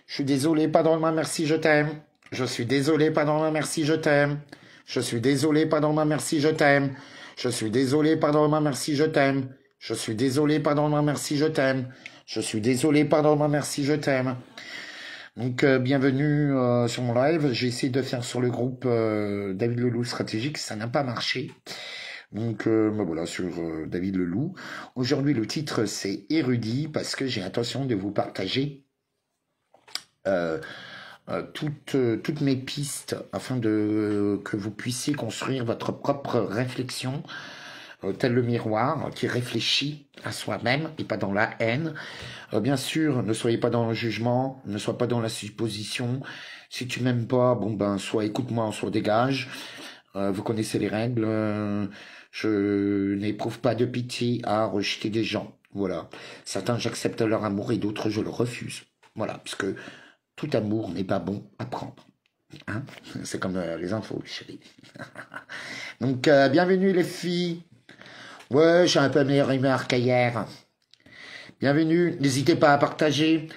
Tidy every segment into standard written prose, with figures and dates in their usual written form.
Je suis désolé, pardonne-moi, merci, je t'aime. Je suis désolé, pardonne-moi, merci, je t'aime. Je suis désolé, pardonne-moi, merci, je t'aime. Je suis désolé, pardonne-moi, merci, je t'aime. Je suis désolé, pardonne-moi, merci, je t'aime. Je suis désolé, pardonne-moi, merci, je t'aime. Donc, bienvenue sur mon live. J'ai essayé de faire sur le groupe David Leloup Stratégique, ça n'a pas marché. Donc, ben voilà, sur David Leloup. Aujourd'hui, le titre, c'est Érudit, parce que j'ai l'intention de vous partager toutes mes pistes afin que vous puissiez construire votre propre réflexion, tel le miroir qui réfléchit à soi-même et pas dans la haine. Bien sûr, ne soyez pas dans le jugement, ne soyez pas dans la supposition. Si tu m'aimes pas, bon ben, soit écoute-moi, soit dégage. Vous connaissez les règles. Je n'éprouve pas de pitié à rejeter des gens. Voilà. Certains, j'accepte leur amour et d'autres, je le refuse. Voilà, puisque tout amour n'est pas bon à prendre. Hein, c'est comme les infos, chérie. Donc, bienvenue les filles. Ouais, j'ai un peu meilleure humeur qu'hier. Bienvenue, n'hésitez pas à partager.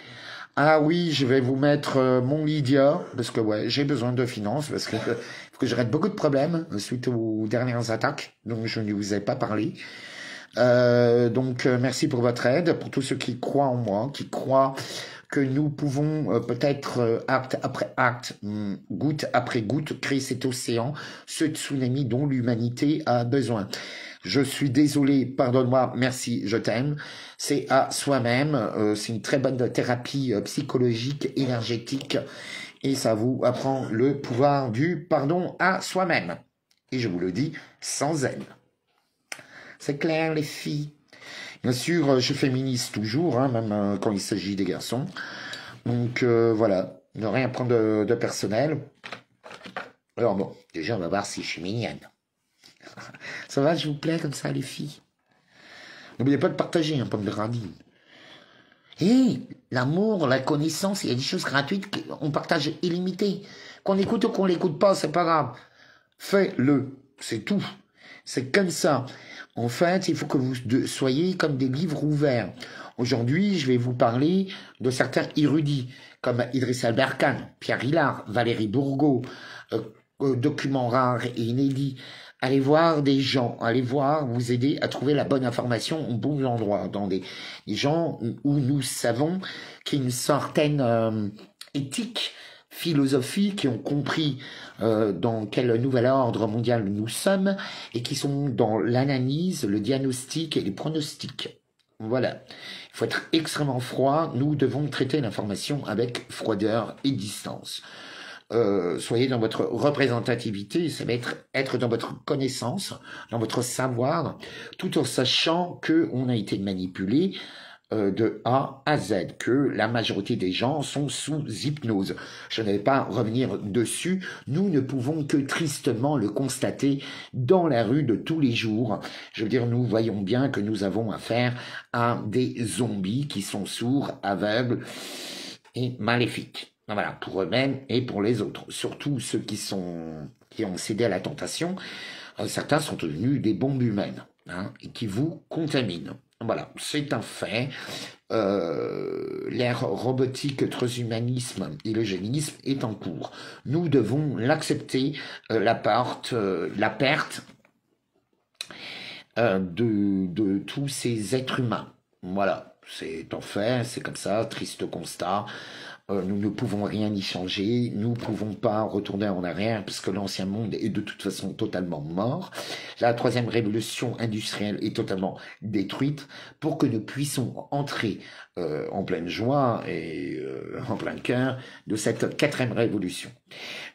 Ah oui, je vais vous mettre mon Lydia, parce que ouais, j'ai besoin de finances, parce que faut que je règle beaucoup de problèmes suite aux dernières attaques, donc je ne vous ai pas parlé. Donc merci pour votre aide, pour tous ceux qui croient en moi, qui croient que nous pouvons peut-être acte après acte, goutte après goutte, créer cet océan, ce tsunami dont l'humanité a besoin. Je suis désolé, pardonne-moi, merci, je t'aime. C'est à soi-même, c'est une très bonne thérapie psychologique, énergétique, et ça vous apprend le pouvoir du pardon à soi-même. Et je vous le dis, sans haine. C'est clair, les filles. Bien sûr, je féminise toujours, hein, même quand il s'agit des garçons. Donc voilà, ne rien prendre de personnel. Alors bon, déjà on va voir si je suis mignonne. Ça va, je vous plais comme ça, les filles? N'oubliez pas de partager, hein, pomme de radine. Et l'amour, la connaissance, il y a des choses gratuites qu'on partage illimité. Qu'on écoute ou qu'on l'écoute pas, c'est pas grave. Fais-le, c'est tout. C'est comme ça. En fait, il faut que vous soyez comme des livres ouverts. Aujourd'hui, je vais vous parler de certains érudits, comme Idriss Alberkane, Pierre Hillard, Valérie Bourgault, documents rares et inédits. Allez voir des gens, allez voir, vous aider à trouver la bonne information au bon endroit, dans des gens où nous savons qu'il y a une certaine éthique, philosophie, qui ont compris dans quel nouvel ordre mondial nous sommes et qui sont dans l'analyse, le diagnostic et les pronostics. Voilà. Il faut être extrêmement froid. Nous devons traiter l'information avec froideur et distance. Soyez dans votre représentativité, ça va être dans votre connaissance, dans votre savoir, tout en sachant que on a été manipulé de A à Z, que la majorité des gens sont sous hypnose. Je ne vais pas revenir dessus, nous ne pouvons que tristement le constater dans la rue de tous les jours. Je veux dire, nous voyons bien que nous avons affaire à des zombies qui sont sourds, aveugles et maléfiques. Voilà, pour eux-mêmes et pour les autres. Surtout ceux qui ont cédé à la tentation, certains sont devenus des bombes humaines, hein, et qui vous contaminent. Voilà, c'est un fait. L'ère robotique, transhumanisme et l'eugénisme est en cours. Nous devons l'accepter, la perte de tous ces êtres humains. Voilà, c'est un fait, c'est comme ça, triste constat. Nous ne pouvons rien y changer, nous ne pouvons pas retourner en arrière parce que l'ancien monde est de toute façon totalement mort. La troisième révolution industrielle est totalement détruite pour que nous puissions entrer en pleine joie et en plein cœur de cette quatrième révolution.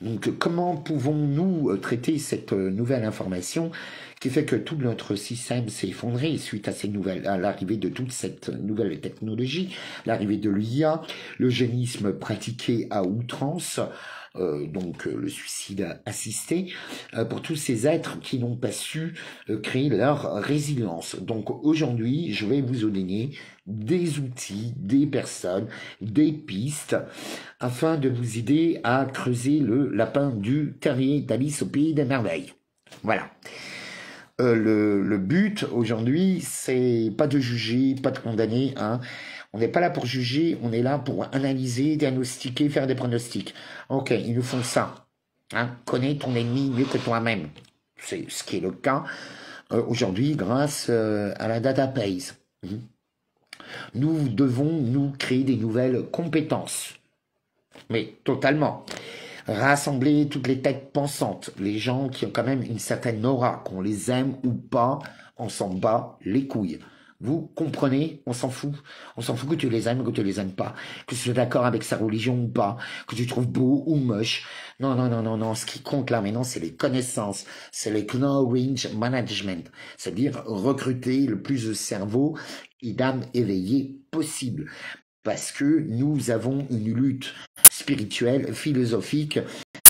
Donc comment pouvons-nous traiter cette nouvelle information qui fait que tout notre système s'est effondré suite à l'arrivée de toute cette nouvelle technologie, l'arrivée de l'IA, l'eugénisme pratiqué à outrance, donc le suicide assisté, pour tous ces êtres qui n'ont pas su créer leur résilience. Donc aujourd'hui, je vais vous donner des outils, des personnes, des pistes, afin de vous aider à creuser le lapin du terrier d'Alice au pays des merveilles. Voilà. Le but aujourd'hui, c'est pas de juger, pas de condamner, hein. On n'est pas là pour juger, on est là pour analyser, diagnostiquer, faire des pronostics. Ok, ils nous font ça. Hein, connais ton ennemi mieux que toi-même. C'est ce qui est le cas aujourd'hui grâce à la database. Nous devons nous créer des nouvelles compétences. Mais totalement. Rassembler toutes les têtes pensantes, les gens qui ont quand même une certaine aura, qu'on les aime ou pas, on s'en bat les couilles. Vous comprenez? On s'en fout. On s'en fout que tu les aimes ou que tu les aimes pas, que tu sois d'accord avec sa religion ou pas, que tu trouves beau ou moche. Non, non, non, non, non. Ce qui compte là maintenant, c'est les connaissances, c'est les knowledge management, c'est-à-dire recruter le plus de cerveaux et d'âmes éveillées possible. Parce que nous avons une lutte spirituelle, philosophique,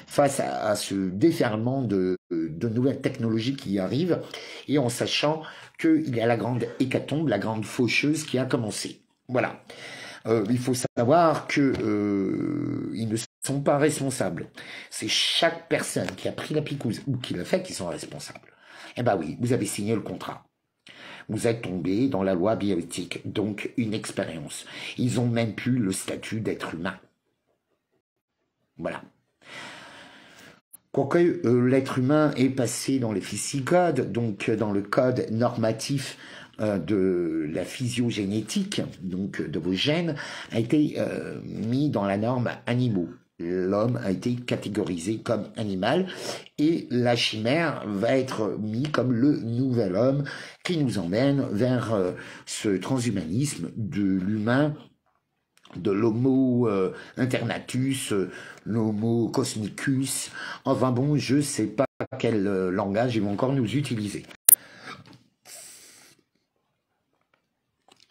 face à ce déferlement de nouvelles technologies qui arrivent, et en sachant qu'il y a la grande hécatombe, la grande faucheuse qui a commencé. Voilà. Il faut savoir que ils ne sont pas responsables. C'est chaque personne qui a pris la picouse ou qui l'a fait qui sont responsables. Eh ben oui, vous avez signé le contrat. Vous êtes tombé dans la loi bioéthique, donc une expérience. Ils ont même plus le statut d'être humain. Voilà. Quoique l'être humain est passé dans les physicodes, donc dans le code normatif de la physiogénétique, donc de vos gènes, a été mis dans la norme animaux. L'homme a été catégorisé comme animal et la chimère va être mis comme le nouvel homme qui nous emmène vers ce transhumanisme de l'humain, de l'homo internatus, l'homo cosmicus. Enfin bon, je sais pas quel langage ils vont encore nous utiliser.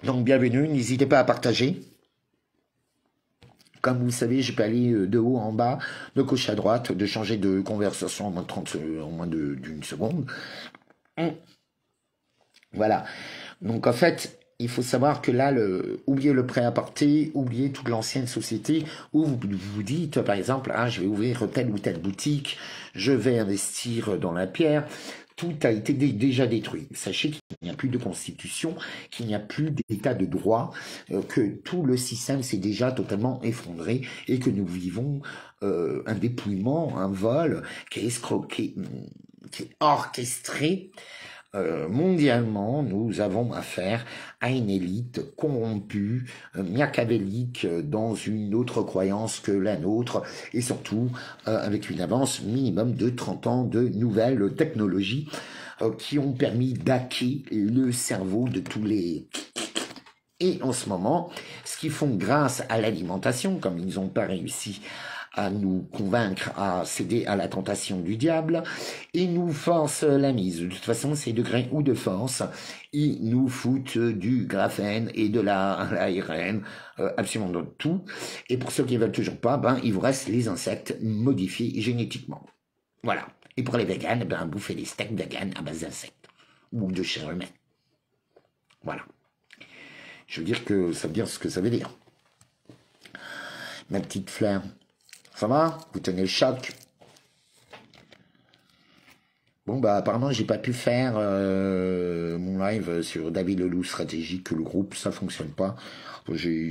Donc bienvenue, n'hésitez pas à partager. Comme vous le savez, je peux aller de haut en bas, de gauche à droite, de changer de conversation en moins d'une seconde. Voilà. Donc en fait, il faut savoir que là, oubliez le prêt-à-porter, oubliez toute l'ancienne société où vous vous dites, par exemple, ah, je vais ouvrir telle ou telle boutique, je vais investir dans la pierre. Tout a été déjà détruit. Sachez qu'il n'y a plus de constitution, qu'il n'y a plus d'état de droit, que tout le système s'est déjà totalement effondré et que nous vivons un dépouillement, un vol qui est orchestré. Mondialement, nous avons affaire à une élite corrompue, machiavélique, dans une autre croyance que la nôtre, et surtout avec une avance minimum de 30 ans de nouvelles technologies qui ont permis d'hacker le cerveau de tous les... Et en ce moment, ce qu'ils font grâce à l'alimentation, comme ils n'ont pas réussi à nous convaincre à céder à la tentation du diable, ils nous forcent la mise. De toute façon, c'est de gré ou de force, ils nous foutent du graphène et de l'ARN, absolument de tout. Et pour ceux qui ne veulent toujours pas, ben, il vous reste les insectes modifiés génétiquement. Voilà. Et pour les véganes, ben, bouffez des steaks véganes à base d'insectes. Ou de chair humaine. Voilà. Je veux dire que ça veut dire ce que ça veut dire. Ma petite fleur. Ça va? Vous tenez le choc? Bon, bah, apparemment, j'ai pas pu faire mon live sur David Leloup Stratégique, le groupe, ça fonctionne pas.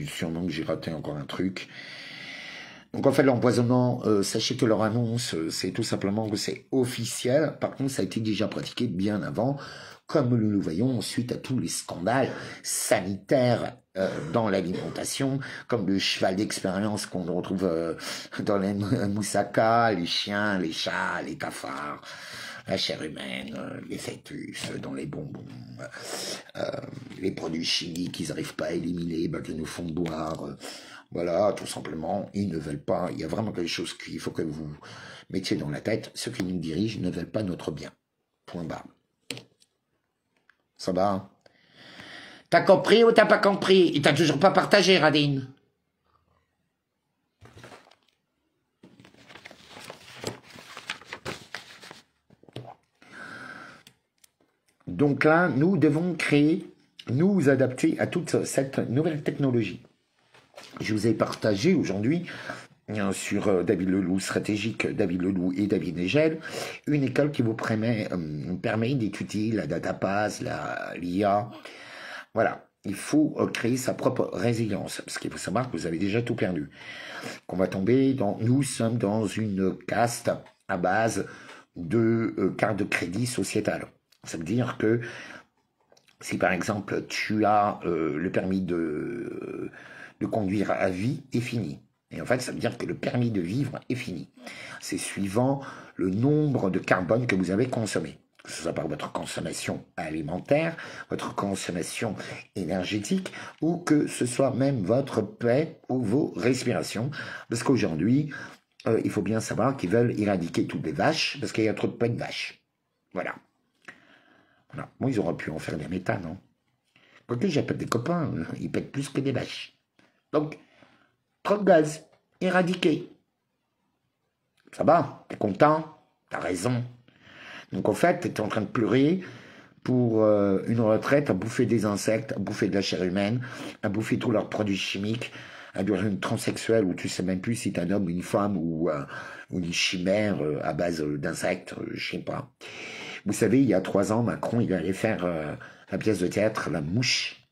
Sûrement que j'ai raté encore un truc. Donc, en fait, l'empoisonnement, sachez que leur annonce, c'est tout simplement que c'est officiel. Par contre, ça a été déjà pratiqué bien avant, comme nous le voyons suite à tous les scandales sanitaires dans l'alimentation, comme le cheval d'expérience qu'on retrouve dans les moussaka, les chiens, les chats, les cafards, la chair humaine, les fœtus, dans les bonbons, les produits chimiques qu'ils n'arrivent pas à éliminer, bah, qu'ils nous font boire. Voilà, tout simplement, ils ne veulent pas. Il y a vraiment quelque chose qu'il faut que vous mettiez dans la tête. Ceux qui nous dirigent ne veulent pas notre bien. Point barre. Ça va? T'as compris ou t'as pas compris? Il t'a toujours pas partagé, Radine. Donc là, nous devons créer, nous adapter à toute cette nouvelle technologie. Je vous ai partagé aujourd'hui sur David Leloup Stratégique, David Leloup et David Nagel, une école qui vous permet d'étudier la database, l'IA. Voilà. il faut créer sa propre résilience. Parce qu'il faut savoir que vous avez déjà tout perdu. Qu'on va tomber dans... Nous sommes dans une caste à base de carte de crédit sociétale. Ça veut dire que si par exemple tu as le permis de conduire à vie est fini. Et en fait, ça veut dire que le permis de vivre est fini. C'est suivant le nombre de carbone que vous avez consommé. Que ce soit par votre consommation alimentaire, votre consommation énergétique, ou que ce soit même votre paix ou vos respirations. Parce qu'aujourd'hui, il faut bien savoir qu'ils veulent éradiquer toutes les vaches, parce qu'il y a trop de paix de vaches. Voilà. Voilà. Bon, ils auraient pu en faire des méthanes, hein. Quoique j'appelle des copains, ils pètent plus que des vaches. Donc, trop de gaz, éradiqué. Ça va, t'es content, t'as raison. Donc en fait, t'es en train de pleurer pour une retraite à bouffer des insectes, à bouffer de la chair humaine, à bouffer tous leurs produits chimiques, à devenir une transsexuelle où tu sais même plus si t'es un homme, une femme ou une chimère à base d'insectes, je sais pas. Vous savez, il y a 3 ans, Macron, il allait faire la pièce de théâtre La Mouche.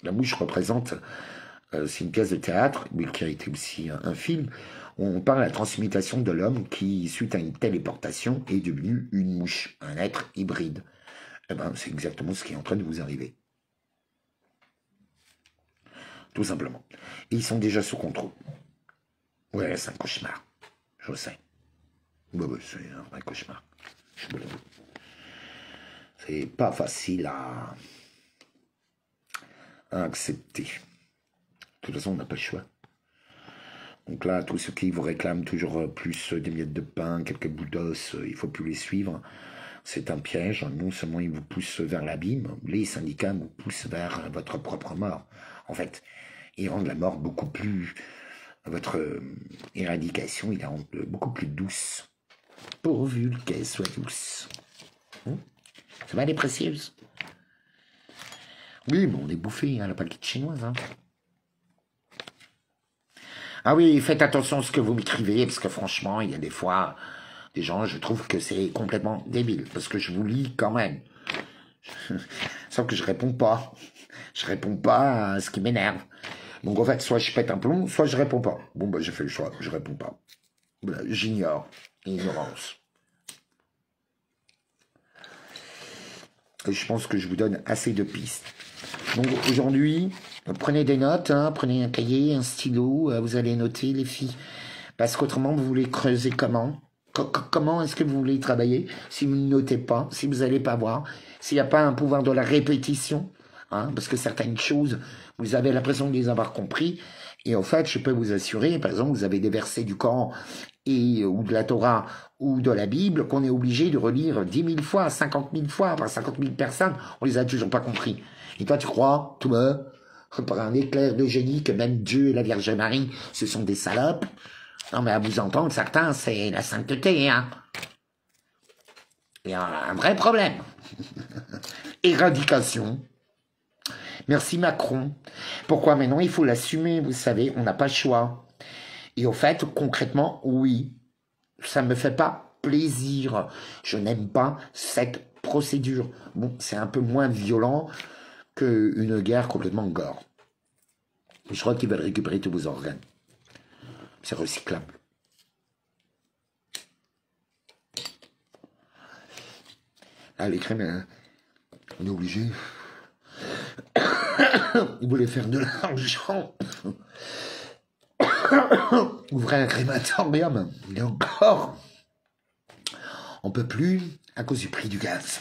La Mouche représente, c'est une pièce de théâtre, mais qui a été aussi un film, où on parle de la transmutation de l'homme qui, suite à une téléportation, est devenu une mouche, un être hybride. Eh ben, c'est exactement ce qui est en train de vous arriver. Tout simplement. Et ils sont déjà sous contrôle. Ouais, c'est un cauchemar. Je sais. Ouais, c'est un vrai cauchemar. Je vous l'avoue. C'est pas facile à accepter. De toute façon, on n'a pas le choix. Donc là, tous ceux qui vous réclament toujours plus des miettes de pain, quelques bouts d'os, il ne faut plus les suivre. C'est un piège. Non seulement ils vous poussent vers l'abîme, les syndicats vous poussent vers votre propre mort. En fait, ils rendent la mort beaucoup plus... Votre éradication, ils la rendent beaucoup plus douce. Pourvu qu'elle soit douce. Ça va, les précieuses? Oui, mais on est bouffé, hein, la palette chinoise. Hein. Ah oui, faites attention à ce que vous m'écrivez, parce que franchement, il y a des fois, des gens, je trouve que c'est complètement débile, parce que je vous lis quand même. Sauf que je réponds pas. Je réponds pas à ce qui m'énerve. Donc en fait, soit je pète un plomb, soit je réponds pas. Bon, bah j'ai fait le choix, je réponds pas. Voilà, j'ignore. Ignorance. Et je pense que je vous donne assez de pistes. Donc aujourd'hui, prenez des notes, hein, prenez un cahier, un stylo, vous allez noter les filles. Parce qu'autrement, vous voulez creuser comment? Comment est-ce que vous voulez travailler si vous ne notez pas, si vous n'allez pas voir, s'il n'y a pas un pouvoir de la répétition, hein, parce que certaines choses, vous avez l'impression de les avoir compris, et en fait, je peux vous assurer, par exemple, vous avez des versets du Coran ou de la Torah ou de la Bible qu'on est obligé de relire 10 000 fois, 50 000 fois par 50 000 personnes, on les a toujours pas compris. Et toi, tu crois, toi, par un éclair de génie, que même Dieu et la Vierge Marie, ce sont des salopes? Non, mais à vous entendre, certains, c'est la sainteté, hein. Il y a un vrai problème. Éradication. Merci Macron. Pourquoi maintenant il faut l'assumer, vous savez, on n'a pas le choix. Et au fait, concrètement, oui, ça ne me fait pas plaisir. Je n'aime pas cette procédure. Bon, c'est un peu moins violent qu'une guerre complètement gore. Je crois qu'ils veulent récupérer tous vos organes. C'est recyclable. Ah, les crèmes, on est obligé. Ils voulaient faire de l'argent. Ouvrir un crématorium. Il est encore. On peut plus à cause du prix du gaz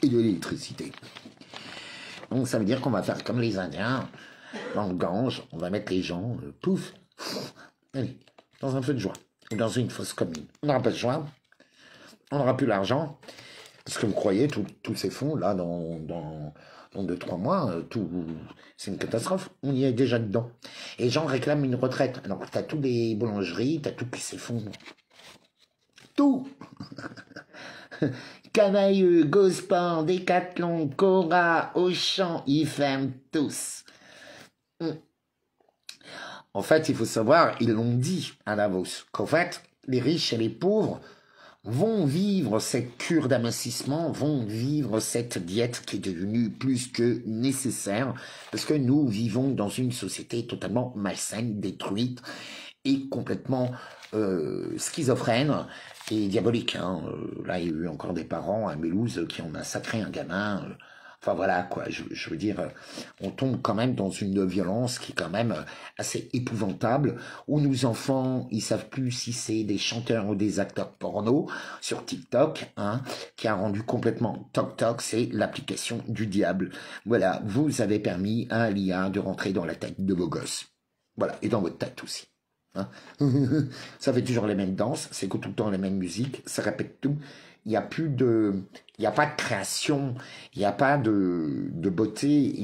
et de l'électricité. Donc ça veut dire qu'on va faire comme les Indiens dans le Gange. On va mettre les gens, pouf, allez, dans un feu de joie ou dans une fosse commune. On n'aura pas de joie. On n'aura plus l'argent. Parce que vous croyez, tous ces fonds, là, dans 2-3 mois, c'est une catastrophe. On y est déjà dedans. Et les gens réclament une retraite. Alors, t'as tous les boulangeries, t'as tout qui s'effondre. Tout. Camailleux, Gospin, Décathlon, Cora, Auchan, ils ferment tous. En fait, il faut savoir, ils l'ont dit à Davos, qu'en fait, les riches et les pauvres vont vivre cette cure d'amincissement, vont vivre cette diète qui est devenue plus que nécessaire, parce que nous vivons dans une société totalement malsaine, détruite et complètement schizophrène et diabolique. Hein. Là, il y a eu encore des parents à Mélouse qui ont massacré un gamin. Enfin voilà quoi, je veux dire, on tombe quand même dans une violence qui est quand même assez épouvantable, où nos enfants, ils savent plus si c'est des chanteurs ou des acteurs porno sur TikTok, hein, qui a rendu complètement TokTok, c'est l'application du diable. Voilà, vous avez permis à l'IA de rentrer dans la tête de vos gosses. Voilà, et dans votre tête aussi. Hein. Ça fait toujours les mêmes danses, c'est tout le temps les mêmes musiques, ça répète tout. Il n'y a plus de, il n'y a pas de création, il n'y a pas de beauté,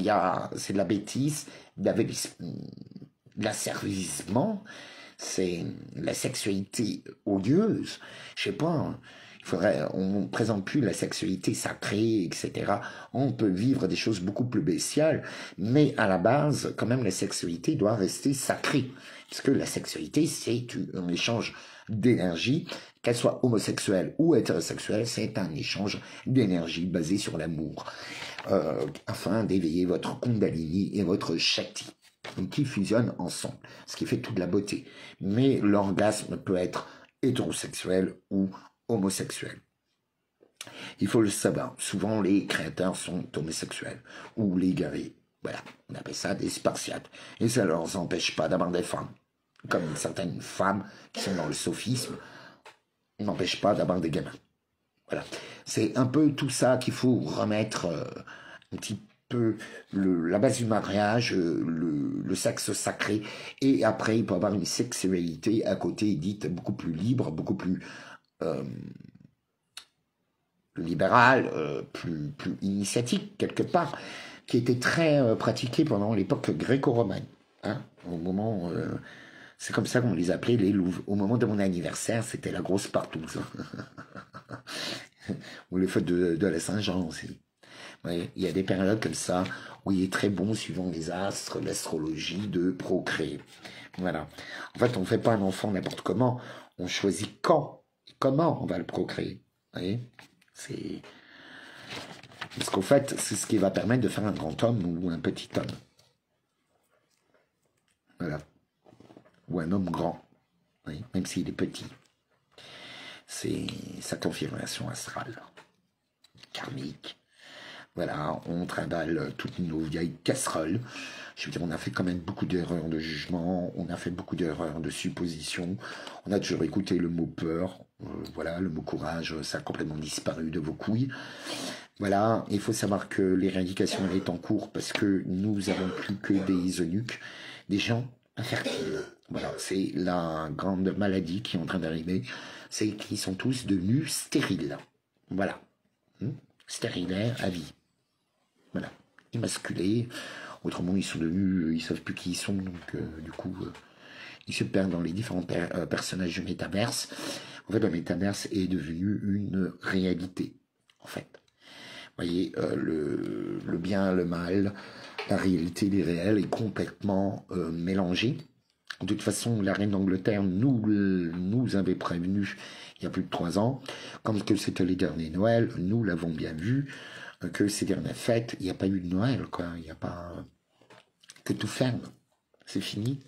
c'est de la bêtise, de l'asservissement, c'est la sexualité odieuse. Je sais pas, hein. On ne présente plus la sexualité sacrée, etc. On peut vivre des choses beaucoup plus bestiales, mais à la base, quand même, la sexualité doit rester sacrée. Parce que la sexualité, c'est un échange d'énergie, qu'elle soit homosexuelle ou hétérosexuelle, c'est un échange d'énergie basé sur l'amour, afin d'éveiller votre Kundalini et votre Shakti, qui fusionnent ensemble, ce qui fait toute la beauté. Mais l'orgasme peut être hétérosexuel ou homosexuel. Il faut le savoir. Souvent, les créateurs sont homosexuels ou les guerriers. Voilà, on appelle ça des spartiates. Et ça ne leur empêche pas d'avoir des femmes. Comme certaines femmes qui sont dans le sophisme, n'empêchent pas d'avoir des gamins. Voilà. C'est un peu tout ça qu'il faut remettre un petit peu la base du mariage, le sexe sacré. Et après, il peut avoir une sexualité à côté dite beaucoup plus libre, beaucoup plus libérale, plus initiatique quelque part, qui était très pratiquée pendant l'époque gréco-romaine. Hein, au moment, c'est comme ça qu'on les appelait les louves. Au moment de mon anniversaire, c'était la grosse partouze. Ou les fêtes de la Saint-Jean aussi. Ouais, il y a des périodes comme ça où il est très bon, suivant les astres, l'astrologie, de procréer. Voilà. En fait, on ne fait pas un enfant n'importe comment. On choisit quand et comment on va le procréer. Vous voyez, c'est... Parce qu'au fait, c'est ce qui va permettre de faire un grand homme ou un petit homme. Voilà. Ou un homme grand. Oui, même s'il est petit. C'est sa confirmation astrale. Karmique. Voilà, on trimballe toutes nos vieilles casseroles. Je veux dire, on a fait quand même beaucoup d'erreurs de jugement, on a fait beaucoup d'erreurs de supposition, on a toujours écouté le mot peur, voilà, le mot courage, ça a complètement disparu de vos couilles. Voilà, il faut savoir que l'éradication est en cours parce que nous avons plus que des eunuques, des gens infertiles. Voilà, c'est la grande maladie qui est en train d'arriver, c'est qu'ils sont tous devenus stériles. Voilà, stériles à vie. Voilà, émasculés. Autrement, ils sont devenus, ils savent plus qui ils sont, donc du coup, ils se perdent dans les différents personnages du métaverse. En fait, le métaverse est devenu une réalité, en fait. Vous voyez, le bien, le mal, la réalité, l'irréel est complètement mélangée. De toute façon, la reine d'Angleterre nous avait prévenu il y a plus de 3 ans, comme que c'était les derniers Noël, nous l'avons bien vu, que ces dernières fêtes, il n'y a pas eu de Noël, quoi. Il n'y a pas... que tout ferme. C'est fini.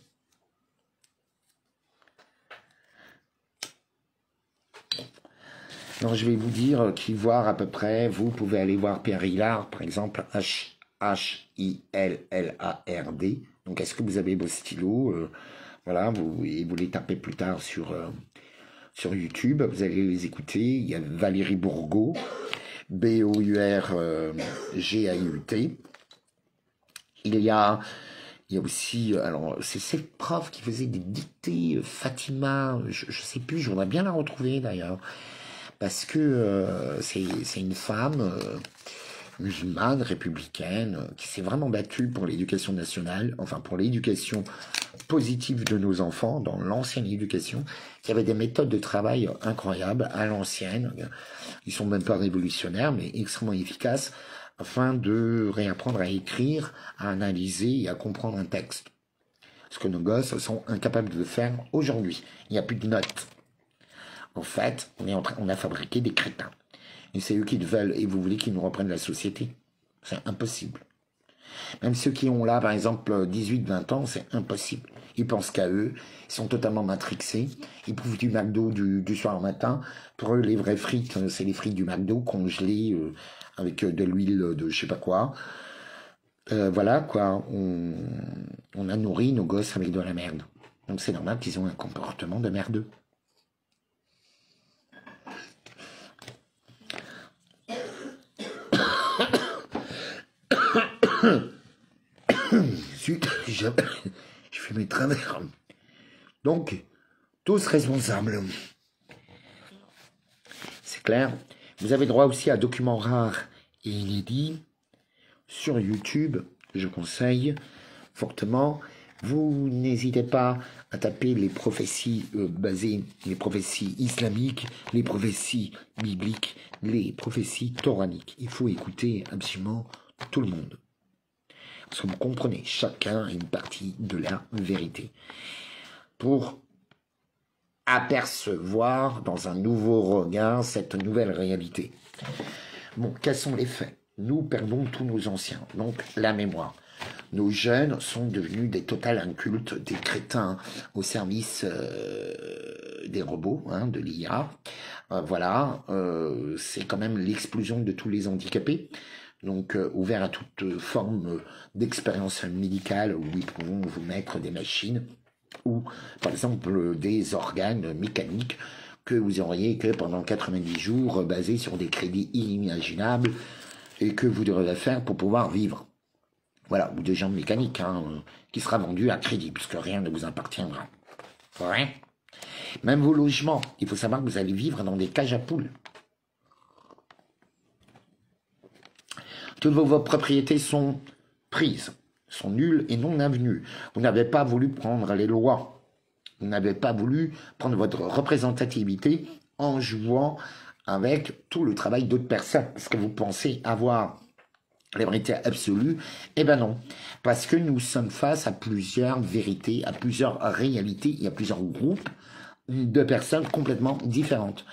Donc, je vais vous dire qui voir à peu près. Vous pouvez aller voir Pierre Hillard, par exemple, H-I-L-L-A-R-D. Donc, est-ce que vous avez vos stylos voilà, vous les tapez plus tard sur YouTube. Vous allez les écouter. Il y a Valérie Bourgault. B-O-U-R-G-A-U-T. Il y a aussi, alors, c'est cette prof qui faisait des dictées, Fatima, je sais plus, je voudrais bien la retrouver d'ailleurs, parce que c'est une femme musulmane, républicaine, qui s'est vraiment battue pour l'éducation nationale, enfin pour l'éducation positive de nos enfants, dans l'ancienne éducation, qui avait des méthodes de travail incroyables, à l'ancienne. Ils sont même pas révolutionnaires, mais extrêmement efficaces, afin de réapprendre à écrire, à analyser et à comprendre un texte. Ce que nos gosses sont incapables de faire aujourd'hui. Il n'y a plus de notes. En fait, on a fabriqué des crétins. Et c'est eux qui veulent, et vous voulez qu'ils nous reprennent la société. C'est impossible. Même ceux qui ont là, par exemple, 18-20 ans, c'est impossible. Ils pensent qu'à eux, ils sont totalement matrixés. Ils bouffent du McDo du soir au matin. Pour eux, les vraies frites, c'est les frites du McDo congelées avec de l'huile de je sais pas quoi. Voilà, quoi. On a nourri nos gosses avec de la merde. Donc c'est normal qu'ils ont un comportement de merdeux. Je fais mes travers. Donc, tous responsables. C'est clair. Vous avez droit aussi à documents rares et inédits sur YouTube. Je conseille fortement. Vous n'hésitez pas à taper les prophéties basées, les prophéties islamiques, les prophéties bibliques, les prophéties toraniques. Il faut écouter absolument tout le monde. Parce que vous comprenez, chacun a une partie de la vérité. Pour apercevoir dans un nouveau regard cette nouvelle réalité. Bon, quels sont les faits? Nous perdons tous nos anciens, donc la mémoire. Nos jeunes sont devenus des total incultes, des crétins au service des robots, hein, de l'IA. Voilà, c'est quand même l'explosion de tous les handicapés. Donc ouvert à toute forme d'expérience médicale où ils pourront vous mettre des machines ou par exemple des organes mécaniques que vous auriez que pendant 90 jours basés sur des crédits inimaginables et que vous devrez faire pour pouvoir vivre. Voilà, ou des jambes mécaniques hein, qui sera vendu à crédit puisque rien ne vous appartiendra. Ouais. Même vos logements, il faut savoir que vous allez vivre dans des cages à poules. Toutes vos propriétés sont prises, sont nulles et non avenues. Vous n'avez pas voulu prendre les lois. Vous n'avez pas voulu prendre votre représentativité en jouant avec tout le travail d'autres personnes. Parce que vous pensez avoir la vérité absolue. Eh ben non. Parce que nous sommes face à plusieurs vérités, à plusieurs réalités et à plusieurs groupes de personnes complètement différentes.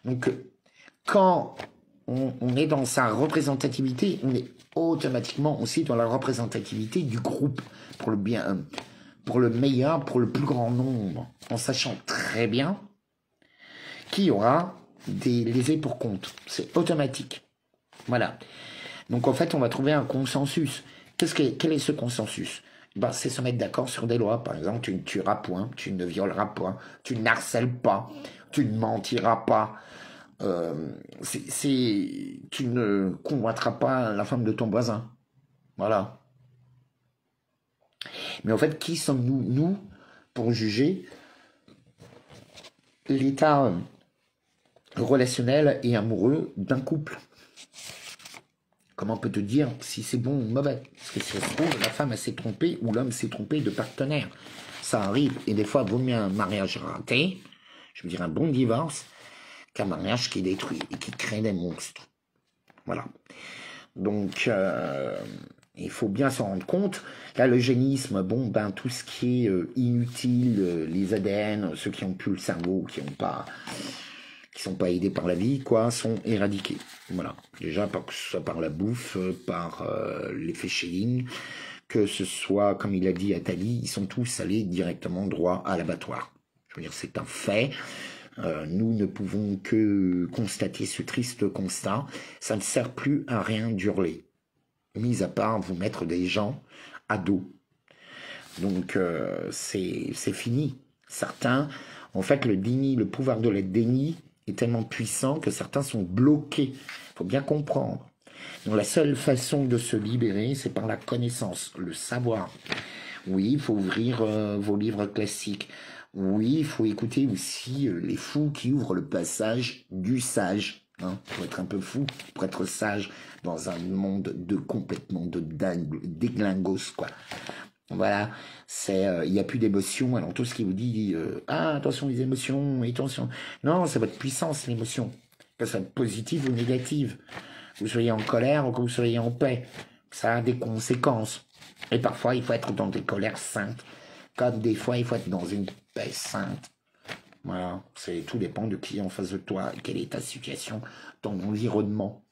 Donc, quand on est dans sa représentativité, on est automatiquement aussi dans la représentativité du groupe pour le bien, pour le meilleur, pour le plus grand nombre, en sachant très bien qui aura des lésés pour compte. C'est automatique. Voilà. Donc en fait, on va trouver un consensus. Quel est ce consensus? Ben, c'est se mettre d'accord sur des lois. Par exemple, tu ne tueras point, tu ne violeras point, tu n'harcèles pas, tu ne mentiras pas. Tu ne convoiteras pas la femme de ton voisin. Voilà. Mais en fait, qui sommes-nous, nous, pour juger l'état relationnel et amoureux d'un couple? Comment on peut te dire si c'est bon ou mauvais? Parce que si ça se trouve, la femme s'est trompée ou l'homme s'est trompé de partenaire. Ça arrive. Et des fois, il vaut mieux un mariage raté, je veux dire un bon divorce, qu'un mariage qui est détruit et qui crée des monstres. Voilà. Donc, il faut bien s'en rendre compte. Là, l'eugénisme, bon, ben, tout ce qui est inutile, les ADN, ceux qui n'ont plus le cerveau, qui sont pas aidés par la vie, quoi, sont éradiqués. Voilà. Déjà, que ce soit par la bouffe, par l'effet Schelling, que ce soit, comme il a dit Attali, ils sont tous allés directement droit à l'abattoir. Je veux dire, c'est un fait. Nous ne pouvons que constater ce triste constat. Ça ne sert plus à rien d'hurler, mis à part vous mettre des gens à dos. Donc c'est fini. Certains, en fait, le pouvoir de la déni est tellement puissant que certains sont bloqués. Il faut bien comprendre. Donc la seule façon de se libérer, c'est par la connaissance, le savoir. Oui, il faut ouvrir vos livres classiques. Oui, il faut écouter aussi les fous qui ouvrent le passage du sage. Hein, pour être un peu fou, pour être sage dans un monde complètement de déglingos, quoi. Voilà, il n'y a plus d'émotion. Alors tout ce qui vous dit, attention les émotions, attention. Non, c'est votre puissance, l'émotion. Que ça soit positive ou négative. Que vous soyez en colère ou que vous soyez en paix. Ça a des conséquences. Et parfois, il faut être dans des colères saintes. Comme des fois, il faut être dans une paix sainte. Voilà, tout dépend de qui est en face de toi, quelle est ta situation, ton environnement.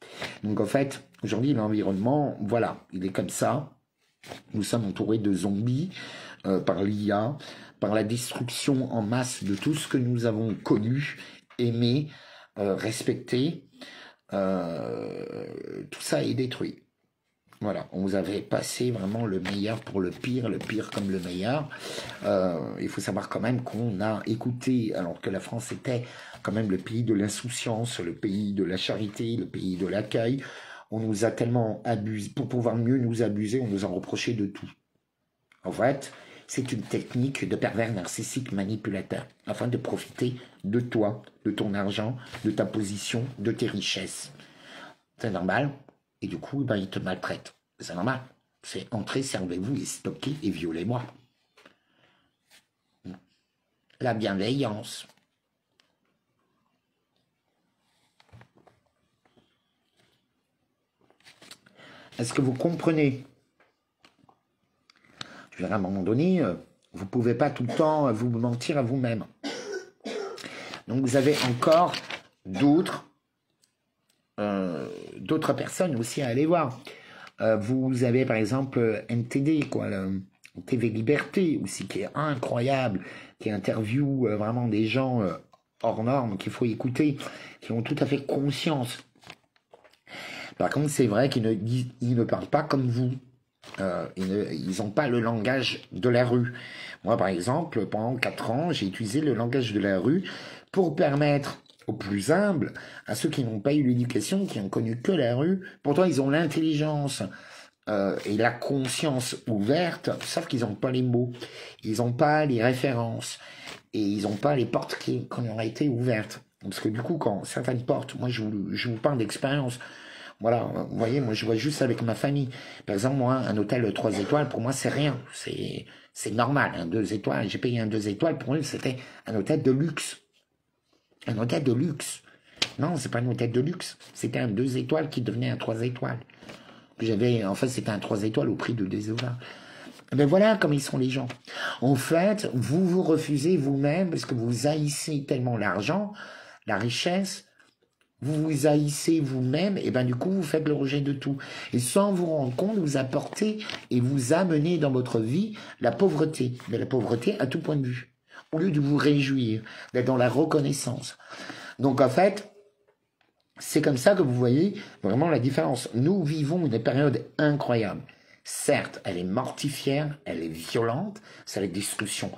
Donc en fait, aujourd'hui, l'environnement, voilà, il est comme ça. Nous sommes entourés de zombies par l'IA, par la destruction en masse de tout ce que nous avons connu, aimé, respecté. Tout ça est détruit. Voilà, on vous avait passé vraiment le meilleur pour le pire comme le meilleur. Il faut savoir quand même qu'on a écouté, alors que la France était quand même le pays de l'insouciance, le pays de la charité, le pays de l'accueil. On nous a tellement abusé, pour pouvoir mieux nous abuser, on nous a reproché de tout. En fait, c'est une technique de pervers narcissique manipulateur, afin de profiter de toi, de ton argent, de ta position, de tes richesses. C'est normal. Et du coup, ben, ils te maltraitent. C'est normal. C'est entrer, servez-vous et stocker et violez-moi. La bienveillance. Est-ce que vous comprenez? Je veux dire, à un moment donné, vous ne pouvez pas tout le temps vous mentir à vous-même. Donc vous avez encore d'autres personnes aussi à aller voir. Vous avez par exemple NTD, quoi, TV Liberté aussi, qui est incroyable, qui interviewe vraiment des gens hors normes qu'il faut écouter, qui ont tout à fait conscience. Par contre, c'est vrai qu'ils ne parlent pas comme vous. Ils n'ont pas le langage de la rue. Moi, par exemple, pendant 4 ans, j'ai utilisé le langage de la rue pour permettre aux plus humbles, à ceux qui n'ont pas eu l'éducation, qui n'ont connu que la rue, pourtant ils ont l'intelligence et la conscience ouverte, sauf qu'ils n'ont pas les mots, ils n'ont pas les références, et ils n'ont pas les portes qui ont été ouvertes. Parce que du coup, quand certaines portes, moi je vous parle d'expérience, voilà, vous voyez, moi je vois juste avec ma famille. Par exemple, moi, un hôtel 3 étoiles, pour moi c'est rien, c'est normal, un 2 étoiles, j'ai payé un 2 étoiles, pour eux c'était un hôtel de luxe. Un hôtel de luxe. Non, c'est pas un hôtel de luxe. C'était un 2 étoiles qui devenait un 3 étoiles. En fait, c'était un 3 étoiles au prix de 2 $. Ben voilà comme ils sont les gens. En fait, vous vous refusez vous-même parce que vous haïssez tellement l'argent, la richesse, vous vous haïssez vous-même, et ben du coup, vous faites le rejet de tout. Et sans vous rendre compte, vous apportez et vous amenez dans votre vie la pauvreté. Mais la pauvreté à tout point de vue. Au lieu de vous réjouir, d'être dans la reconnaissance. Donc en fait, c'est comme ça que vous voyez vraiment la différence. Nous vivons une période incroyable. Certes, elle est mortifère, elle est violente, c'est la destruction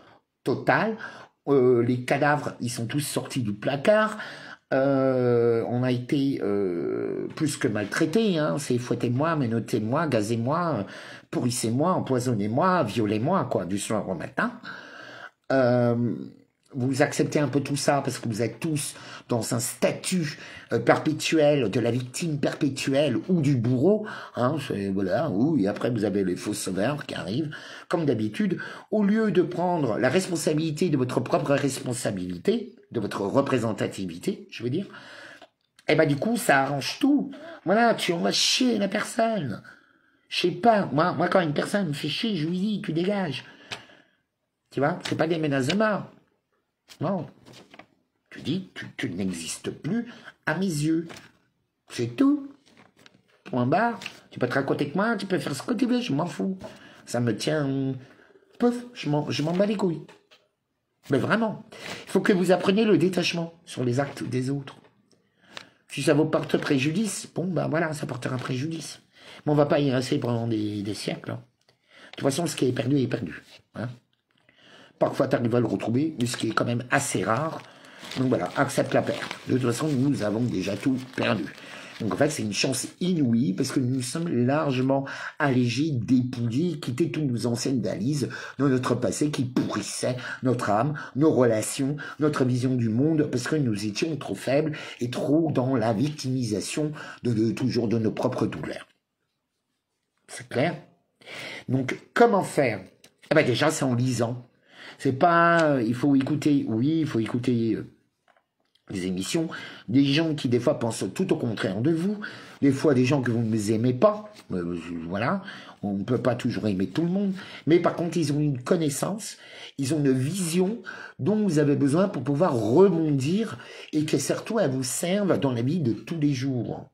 totale. Les cadavres, ils sont tous sortis du placard. On a été plus que maltraités. Hein. C'est fouettez-moi, menottez-moi, gazez-moi, pourrissez-moi, empoisonnez-moi, violez-moi, quoi, du soir au matin. Vous acceptez un peu tout ça parce que vous êtes tous dans un statut perpétuel de la victime perpétuelle ou du bourreau, hein, voilà, et après vous avez les faux sauveurs qui arrivent, comme d'habitude, au lieu de prendre la responsabilité de votre propre responsabilité, de votre représentativité, je veux dire, et ben du coup ça arrange tout. Voilà, tu envoies chier la personne. Je sais pas, moi quand une personne me fait chier, je lui dis, tu dégages. Tu vois, c'est pas des menaces de mort. Non. Tu dis, tu n'existes plus à mes yeux. C'est tout. Point barre. Tu peux te raconter avec moi, tu peux faire ce que tu veux, je m'en fous. Ça me tient... Pouf, je m'en bats les couilles. Mais vraiment. Il faut que vous appreniez le détachement sur les actes des autres. Si ça vous porte préjudice, bon, ben voilà, ça portera préjudice. Mais on va pas y rester pendant des siècles. Hein. De toute façon, ce qui est perdu est perdu. Hein. Parfois, tu arrives à le retrouver, mais ce qui est quand même assez rare. Donc voilà, accepte la perte. De toute façon, nous avons déjà tout perdu. Donc en fait, c'est une chance inouïe parce que nous sommes largement allégés, dépouillés, quittés toutes nos anciennes valises de notre passé qui pourrissait notre âme, nos relations, notre vision du monde parce que nous étions trop faibles et trop dans la victimisation toujours de nos propres douleurs. C'est clair? Donc, comment faire? Eh ben déjà, c'est en lisant. C'est pas, il faut écouter, oui, il faut écouter des émissions, des gens qui des fois pensent tout au contraire de vous, des fois des gens que vous ne aimez pas, voilà, on ne peut pas toujours aimer tout le monde, mais par contre ils ont une connaissance, ils ont une vision dont vous avez besoin pour pouvoir rebondir et que surtout elle vous serve dans la vie de tous les jours.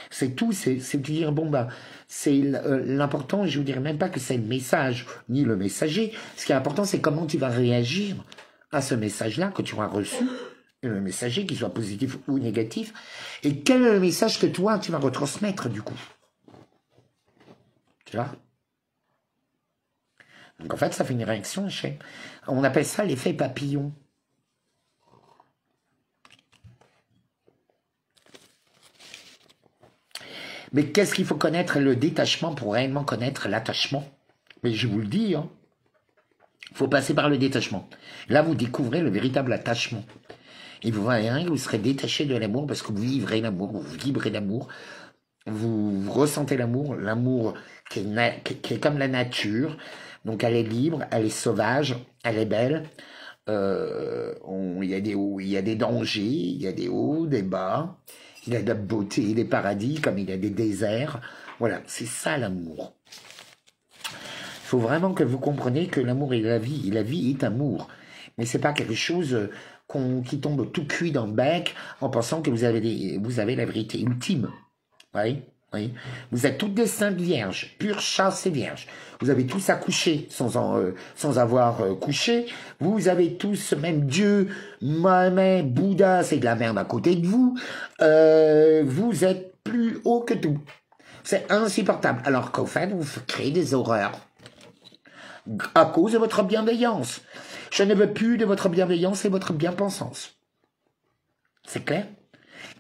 C'est tout, c'est de dire, bon ben, c'est l'important, je vous dirais même pas que c'est le message, ni le messager, ce qui est important c'est comment tu vas réagir à ce message-là que tu auras reçu, et le messager, qu'il soit positif ou négatif, et quel est le message que toi tu vas retransmettre du coup. Tu vois? Donc en fait ça fait une réaction, on appelle ça l'effet papillon. Mais qu'est-ce qu'il faut connaître le détachement pour réellement connaître l'attachement? Mais je vous le dis, hein, faut passer par le détachement. Là, vous découvrez le véritable attachement. Et vous verrez que vous serez détaché de l'amour parce que vous vivrez l'amour, vous vibrez l'amour, vous ressentez l'amour qui est comme la nature. Donc elle est libre, elle est sauvage, elle est belle. Il y a des hauts, il y a des dangers, il y a des hauts, des bas. Il y a de la beauté, des paradis, comme il y a des déserts. Voilà, c'est ça l'amour. Il faut vraiment que vous compreniez que l'amour est la vie. Et la vie est amour. Mais c'est pas quelque chose qui tombe tout cuit dans le bec en pensant que vous avez la vérité ultime. Oui, oui. Vous êtes toutes des saintes vierges, pure chasse et vierges. Vous avez tous accouché sans avoir couché. Vous avez tous, même Dieu, Mohamed, Bouddha, c'est de la merde à côté de vous. Vous êtes plus haut que tout. C'est insupportable. Alors qu'au fait, vous créez des horreurs à cause de votre bienveillance. Je ne veux plus de votre bienveillance et votre bien-pensance. C'est clair?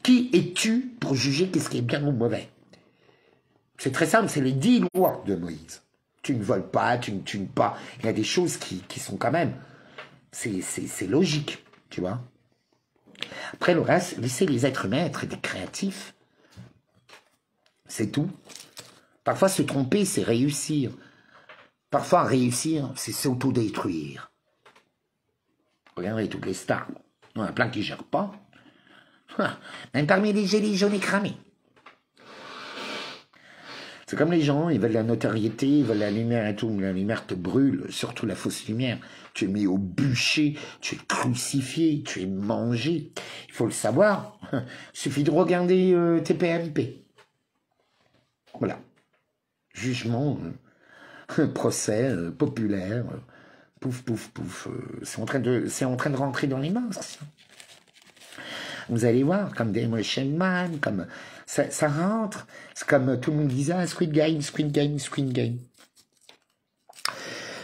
Qui es-tu pour juger qu'est-ce qui est bien ou mauvais? C'est très simple, c'est les 10 lois de Moïse. Tu ne voles pas, tu ne tues pas. Il y a des choses qui sont quand même... C'est logique, tu vois. Après le reste, laissez les êtres humains être des créatifs. C'est tout. Parfois se tromper, c'est réussir. Parfois réussir, c'est s'autodétruire. Regardez toutes les stars. Il y en a plein qui ne gèrent pas. Même parmi les gilets jaunes et cramés. C'est comme les gens, ils veulent la notoriété, ils veulent la lumière et tout, mais la lumière te brûle, surtout la fausse lumière. Tu es mis au bûcher, tu es crucifié, tu es mangé. Il faut le savoir. Il suffit de regarder TPMP. Voilà. Jugement, procès populaire, pouf, pouf, pouf. C'est en train de rentrer dans les mœurs. Vous allez voir, comme Demolition Man, comme ça rentre. C'est comme tout le monde disait, Squid Game, Squid Game, Squid Game.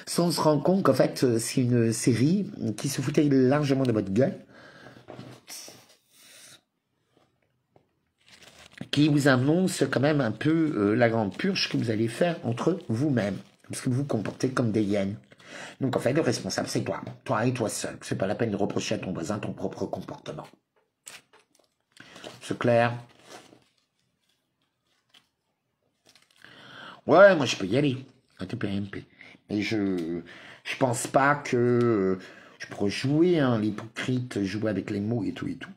Sans se rendre compte qu'en fait, c'est une série qui se foutait largement de votre gueule, qui vous annonce quand même un peu la grande purge que vous allez faire entre vous-même, parce que vous vous comportez comme des hyènes. Donc en fait, le responsable, c'est toi et toi seul. C'est pas la peine de reprocher à ton voisin ton propre comportement. C'est clair? Ouais, moi je peux y aller, à TPMP. Mais je pense pas que je pourrais jouer, hein, l'hypocrite, jouer avec les mots et tout et tout.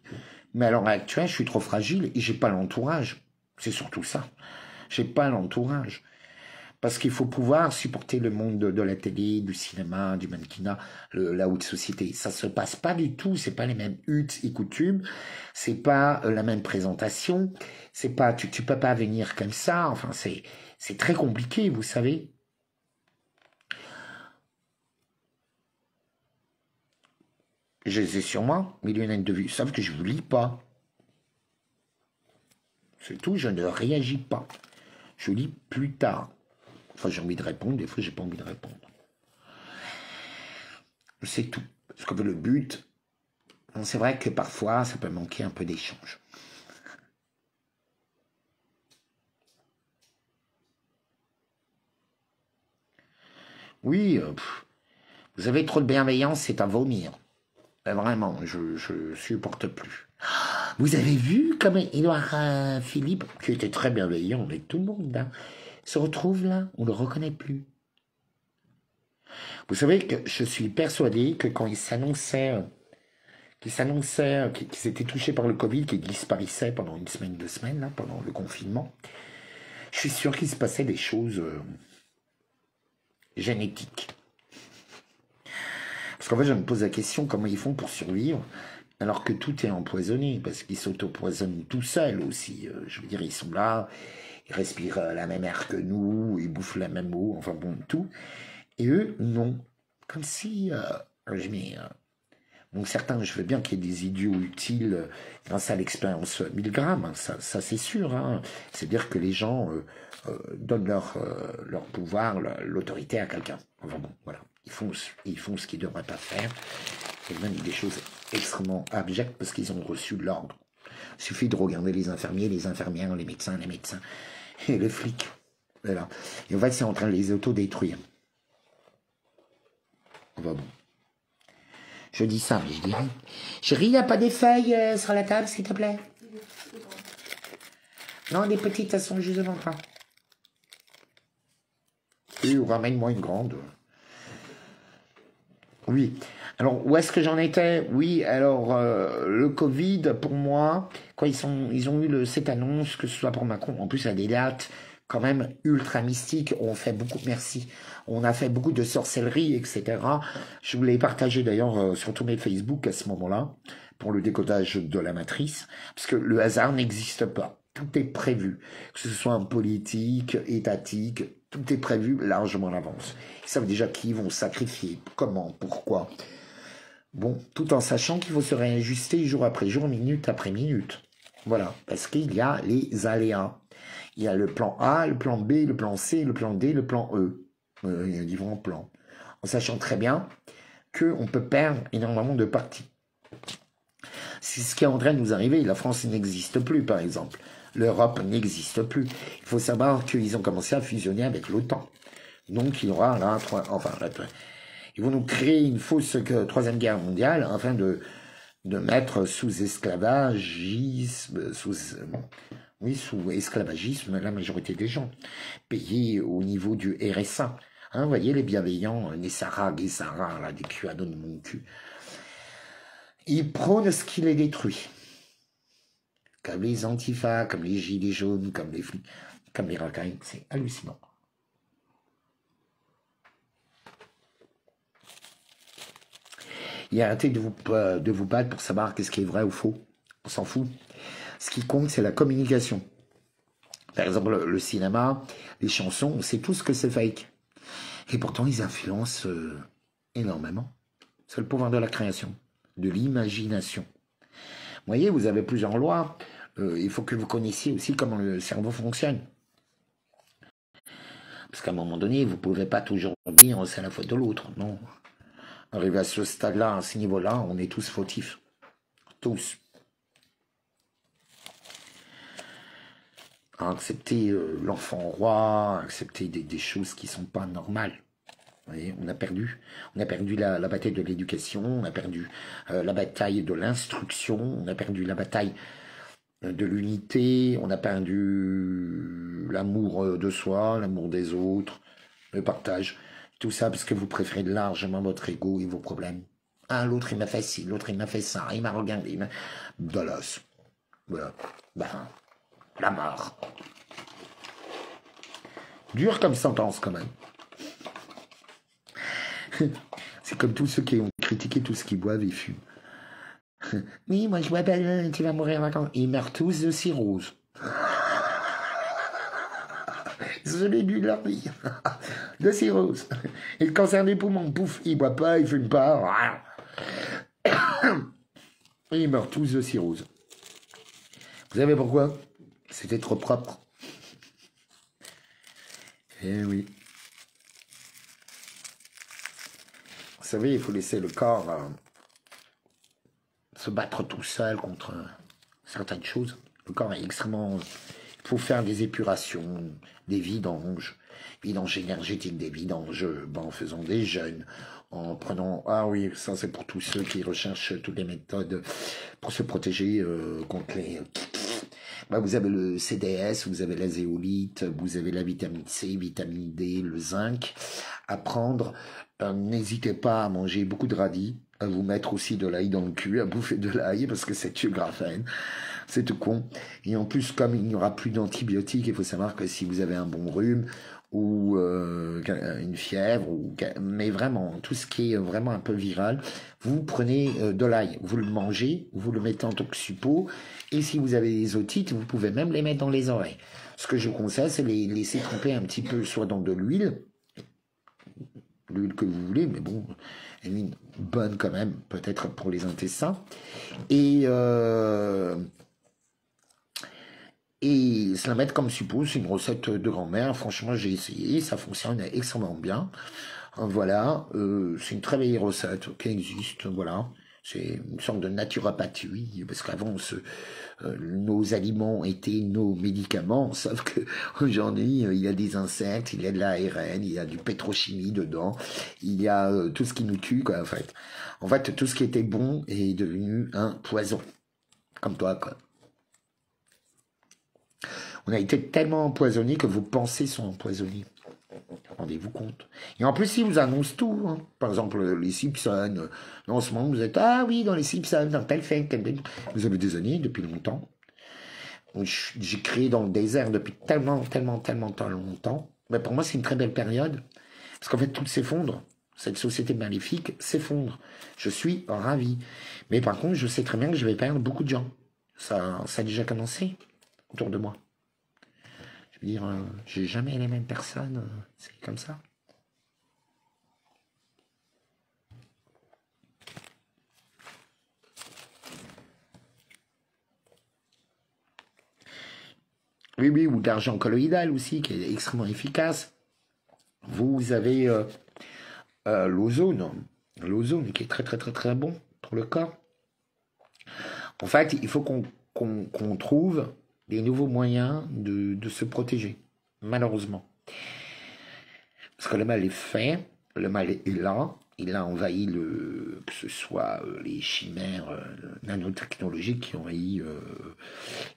Mais à l'heure actuelle, je suis trop fragile et j'ai pas l'entourage. C'est surtout ça. J'ai pas l'entourage. Parce qu'il faut pouvoir supporter le monde de la télé, du cinéma, du mannequinat, la haute société. Ça se passe pas du tout. C'est pas les mêmes huttes et coutumes. C'est pas la même présentation. C'est pas, tu peux pas venir comme ça. Enfin, c'est très compliqué, vous savez. Je les ai sur moi, millionnaires de vues, sauf que je vous lis pas. C'est tout, je ne réagis pas. Je lis plus tard. Enfin, j'ai envie de répondre, des fois, j'ai pas envie de répondre. C'est tout. Parce que le but, c'est vrai que parfois, ça peut manquer un peu d'échange. Oui, vous avez trop de bienveillance, c'est à vomir. Vraiment, je supporte plus. Vous avez vu comme Édouard Philippe, qui était très bienveillant avec tout le monde, hein, se retrouve là, on ne le reconnaît plus. Vous savez que je suis persuadé que quand il s'annonçait qui s'annonçaient, qui s'étaient touchés par le Covid, qui disparaissaient pendant une semaine, 2 semaines, là, pendant le confinement. Je suis sûr qu'il se passait des choses génétiques. Parce qu'en fait, je me pose la question, comment ils font pour survivre alors que tout est empoisonné, parce qu'ils s'auto-empoisonnent tout seuls aussi. Je veux dire, ils sont là, ils respirent la même air que nous, ils bouffent la même eau, enfin bon, tout. Et eux, non. Comme si, donc certains, je veux bien qu'il y ait des idiots utiles grâce à l'expérience 1000 grammes, hein, ça c'est sûr. Hein. C'est-à-dire que les gens donnent leur pouvoir, l'autorité à quelqu'un. Enfin bon, voilà. Ils font ce qu'ils ne devraient pas faire. Et même des choses extrêmement abjectes parce qu'ils ont reçu l'ordre. Il suffit de regarder les infirmiers, les infirmières, les médecins et les flics. Voilà. Et en fait, c'est en train de les autodétruire. Enfin bon. Je dis ça, mais je dis rien. Chérie, il n'y a pas des feuilles sur la table, s'il te plaît? Non, des petites, elles sont juste devant toi. Et ramène-moi une grande. Oui. Alors, où est-ce que j'en étais? Oui, alors, le Covid, pour moi, quand ils ont eu cette annonce, que ce soit pour Macron, en plus, à des dates quand même ultra mystiques, on fait beaucoup, merci, on a fait beaucoup de sorcellerie, etc. Je vous l'ai partagé d'ailleurs sur tous mes Facebook à ce moment-là, pour le décodage de la matrice, parce que le hasard n'existe pas. Tout est prévu, que ce soit en politique, étatique, tout est prévu largement à l'avance. Ils savent déjà qui vont sacrifier, comment, pourquoi. Bon, tout en sachant qu'il faut se réajuster jour après jour, minute après minute. Voilà, parce qu'il y a les aléas. Il y a le plan A, le plan B, le plan C, le plan D, le plan E. Il y a différents plans. En sachant très bien qu'on peut perdre énormément de parties. C'est ce qui est en train de nous arriver. La France n'existe plus, par exemple. L'Europe n'existe plus. Il faut savoir qu'ils ont commencé à fusionner avec l'OTAN. Donc il y aura là, ils vont nous créer une fausse troisième guerre mondiale afin de mettre sous esclavagisme, sous esclavagisme la majorité des gens, payés au niveau du RSA. Hein, vous voyez les bienveillants, Nessara, Guessara, là, des QAnon de mon cul. Ils prônent ce qui les détruit. Comme les antifas, comme les gilets jaunes, comme les flics, comme les racailles, c'est hallucinant. Et arrêtez de vous battre pour savoir qu'est-ce qui est vrai ou faux. On s'en fout. Ce qui compte, c'est la communication. Par exemple, le cinéma, les chansons, on sait tous que c'est fake. Et pourtant, ils influencent énormément. C'est le pouvoir de la création, de l'imagination. Vous voyez, vous avez plusieurs lois. Il faut que vous connaissiez aussi comment le cerveau fonctionne. Parce qu'à un moment donné, vous ne pouvez pas toujours dire c'est la faute de l'autre. Non. Arrivé à ce stade-là, à ce niveau-là, on est tous fautifs. Tous. Accepter l'enfant roi, accepter des choses qui ne sont pas normales. Vous voyez, on a perdu la bataille de l'éducation, on a perdu la bataille de l'instruction, on a perdu la bataille de l'unité, on a perdu l'amour de soi, l'amour des autres, le partage. Tout ça parce que vous préférez largement votre ego et vos problèmes. Ah, l'autre il m'a fait ci, l'autre il m'a fait ça, il m'a regardé, Dallas. Voilà. Ben, la mort. Dur comme sentence quand même. C'est comme tous ceux qui ont critiqué tout ce qu'ils boivent et fument. Oui, moi je bois pas, tu vas mourir maintenant. Ils meurent tous de cirrhose. Je l'ai dû leur dire. De cirrhose. Et le cancer des poumons, pouf, ils boivent pas, ils fument pas. Et ils meurent tous de cirrhose. Vous savez pourquoi? C'était trop propre. Eh oui. Vous savez, il faut laisser le corps se battre tout seul contre certaines choses. Le corps est extrêmement... Il faut faire des épurations, des vidanges énergétiques, des vidanges en faisant des jeûnes, en prenant... Ah oui, ça c'est pour tous ceux qui recherchent toutes les méthodes pour se protéger contre les... Bah, vous avez le CDS, vous avez la zéolite, vous avez la vitamine C, vitamine D, le zinc. à prendre. N'hésitez pas à manger beaucoup de radis, à vous mettre aussi de l'ail dans le cul, à bouffer de l'ail parce que c'est tueux graphène. C'est tout con. Et en plus, comme il n'y aura plus d'antibiotiques, il faut savoir que si vous avez un bon rhume ou une fièvre, mais vraiment, tout ce qui est vraiment un peu viral, vous prenez de l'ail, vous le mangez, vous le mettez en toxipo, et si vous avez des otites, vous pouvez même les mettre dans les oreilles. Ce que je vous conseille, c'est les laisser tremper un petit peu, soit dans de l'huile que vous voulez, mais bon, une bonne quand même, peut-être pour les intestins, et se la mettre comme suppos. C'est une recette de grand-mère. Franchement, j'ai essayé, ça fonctionne extrêmement bien. Voilà, c'est une très belle recette qui existe. Voilà, c'est une sorte de naturopathie, parce qu'avant, nos aliments étaient nos médicaments, sauf que aujourd'hui, il y a des insectes, il y a de l'ARN, il y a du pétrochimie dedans, il y a tout ce qui nous tue, quoi, en fait. En fait, tout ce qui était bon est devenu un poison, comme toi, quoi. On a été tellement empoisonnés que vos pensées sont empoisonnées. Rendez-vous compte. Et en plus, ils vous annoncent tout. Hein. Par exemple, les Simpsons. En ce moment, vous êtes, ah oui, dans les Simpsons, dans tel fait, tel. Vous avez des années, depuis longtemps. J'ai créé dans le désert depuis tellement longtemps. Mais pour moi, c'est une très belle période. Parce qu'en fait, tout s'effondre. Cette société maléfique s'effondre. Je suis ravi. Mais par contre, je sais très bien que je vais perdre beaucoup de gens. Ça a déjà commencé autour de moi. Je veux dire, j'ai jamais les mêmes personnes, c'est comme ça. Oui, oui, ou d'argent colloïdal aussi, qui est extrêmement efficace. Vous avez l'ozone, qui est très bon pour le corps. En fait, il faut qu'on trouve des nouveaux moyens de se protéger, malheureusement. Parce que le mal est fait, le mal est là, il a envahi que ce soit les chimères nanotechnologiques qui ont envahi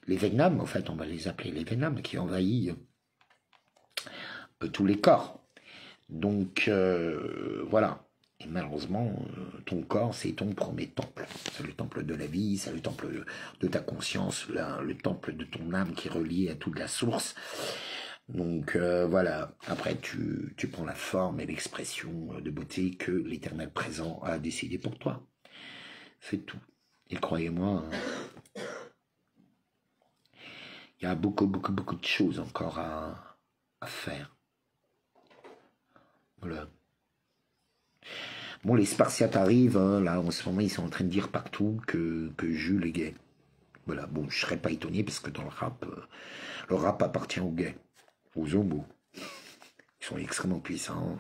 les Venom, en fait, on va les appeler les Venom, qui ont envahi tous les corps. Donc, voilà. Et malheureusement, ton corps, c'est ton premier temple. C'est le temple de la vie, c'est le temple de ta conscience, le temple de ton âme qui est relié à toute la source. Donc voilà, après tu prends la forme et l'expression de beauté que l'éternel présent a décidé pour toi. C'est tout. Et croyez-moi, il y a beaucoup de choses encore à faire. Voilà. Bon, les Spartiates arrivent, hein, là en ce moment ils sont en train de dire partout que Jules est gay. Voilà, bon, je serais pas étonné parce que dans le rap appartient aux gays, aux homos. Ils sont extrêmement puissants.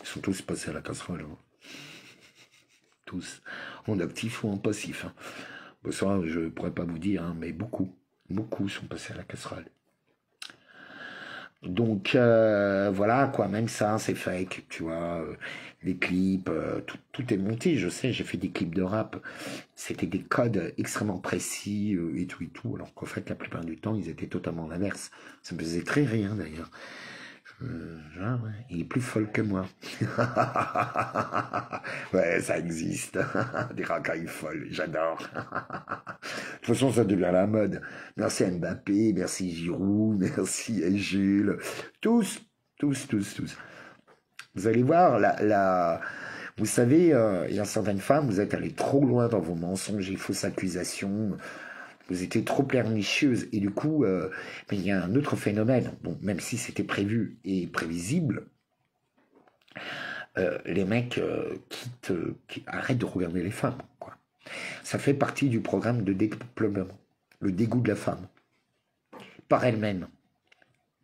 Ils sont tous passés à la casserole. Hein. Tous. En actif ou en passif. Hein. Bon, ça, je ne pourrais pas vous dire, hein, mais beaucoup sont passés à la casserole. Donc, voilà, quoi, même ça, c'est fake, tu vois. Les clips, tout est monté, je sais, j'ai fait des clips de rap. C'était des codes extrêmement précis et tout, alors qu'en fait, la plupart du temps, ils étaient totalement l'inverse. Ça me faisait très rire, d'ailleurs. Genre, ouais, il est plus folle que moi. Ouais, ça existe. Des racailles folles, j'adore. De toute façon, ça devient la mode. Merci à Mbappé, merci Giroud, merci à Jules. Tous. Vous allez voir, vous savez, il y a certaines femmes, vous êtes allées trop loin dans vos mensonges et fausses accusations. Vous étiez trop pernicieuses. Et du coup, mais il y a un autre phénomène. Bon, même si c'était prévu et prévisible, les mecs arrêtent de regarder les femmes. Quoi. Ça fait partie du programme de dépeuplement. Le dégoût de la femme. Par elle-même.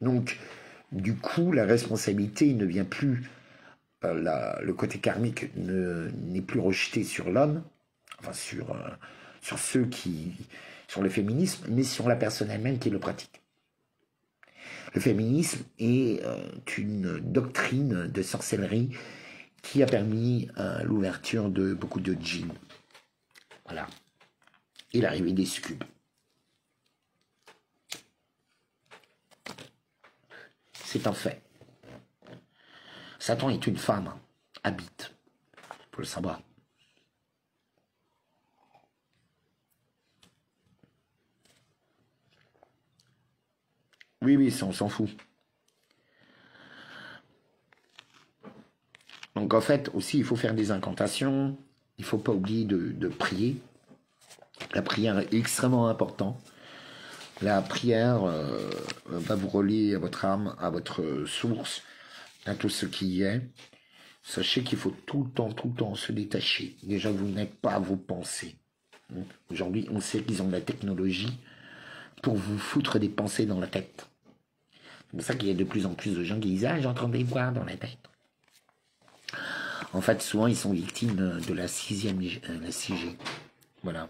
Donc, du coup, la responsabilité ne vient plus. Le côté karmique n'est plus rejeté sur l'homme. Enfin, sur ceux sur le féminisme, mais sur la personne elle-même qui le pratique. Le féminisme est une doctrine de sorcellerie qui a permis l'ouverture de beaucoup de djinns. Voilà. Et l'arrivée des succubes. C'est un fait. Satan est une femme, hein. Habite, faut le savoir. Oui, oui, ça on s'en fout. Donc en fait, aussi, il faut faire des incantations. Il ne faut pas oublier de prier. La prière est extrêmement importante. La prière va vous relier à votre âme, à votre source, à tout ce qui y est. Sachez qu'il faut tout le temps se détacher. Déjà, vous n'êtes pas vos pensées. Aujourd'hui, on sait qu'ils ont de la technologie pour vous foutre des pensées dans la tête. C'est pour ça qu'il y a de plus en plus de gens qui disent « Ah, j'entends des voix dans la tête ». En fait, souvent, ils sont victimes de la 6G. Voilà.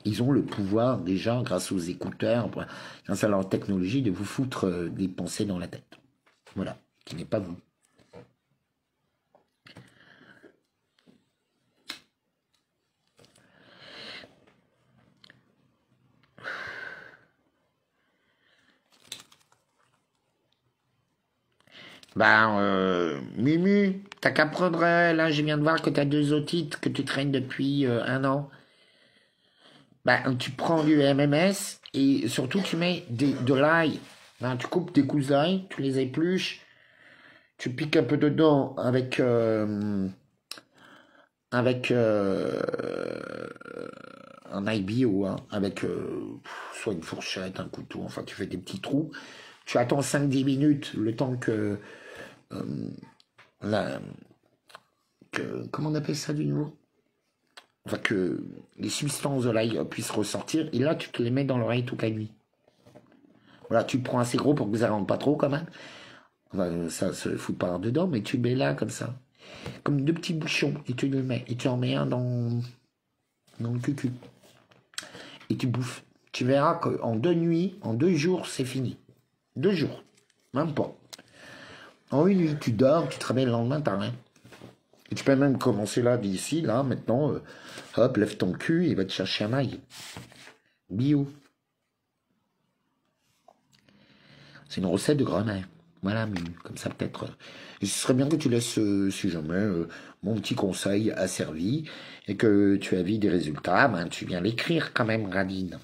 Ils ont le pouvoir, déjà, grâce aux écouteurs, grâce à leur technologie, de vous foutre des pensées dans la tête. Voilà. Qui n'est pas vous. Mumu, t'as qu'à prendre, là, je viens de voir que t'as 2 otites que tu traînes depuis 1 an. Tu prends du MMS et surtout tu mets de l'ail. Tu coupes des coups d'ail, tu les épluches, tu piques un peu dedans avec un ail bio, hein, avec soit une fourchette, un couteau, enfin tu fais des petits trous. Tu attends 5-10 minutes, le temps que comment on appelle ça du nouveau? Enfin, que les substances de l'ail puissent ressortir, et là, tu te les mets dans l'oreille toute la nuit. Voilà, tu prends assez gros pour que ça rentre pas trop, quand même. Enfin, ça se fout pas dedans, mais tu le mets là, comme ça. Comme 2 petits bouchons, et tu le mets. Et tu en mets un dans le cucu. Et tu bouffes. Tu verras qu'en 2 nuits, en 2 jours, c'est fini. 2 jours. Même pas. En 1 nuit, tu dors, tu te réveilles le lendemain, t'as rien. Et tu peux même commencer là, d'ici, là, maintenant, hop, lève ton cul et va te chercher un ail. Bio. C'est une recette de grand-mère. Voilà, mais comme ça peut-être. Et ce serait bien que tu laisses, si jamais, mon petit conseil a servi et que tu as vu des résultats, tu viens l'écrire quand même, Radine.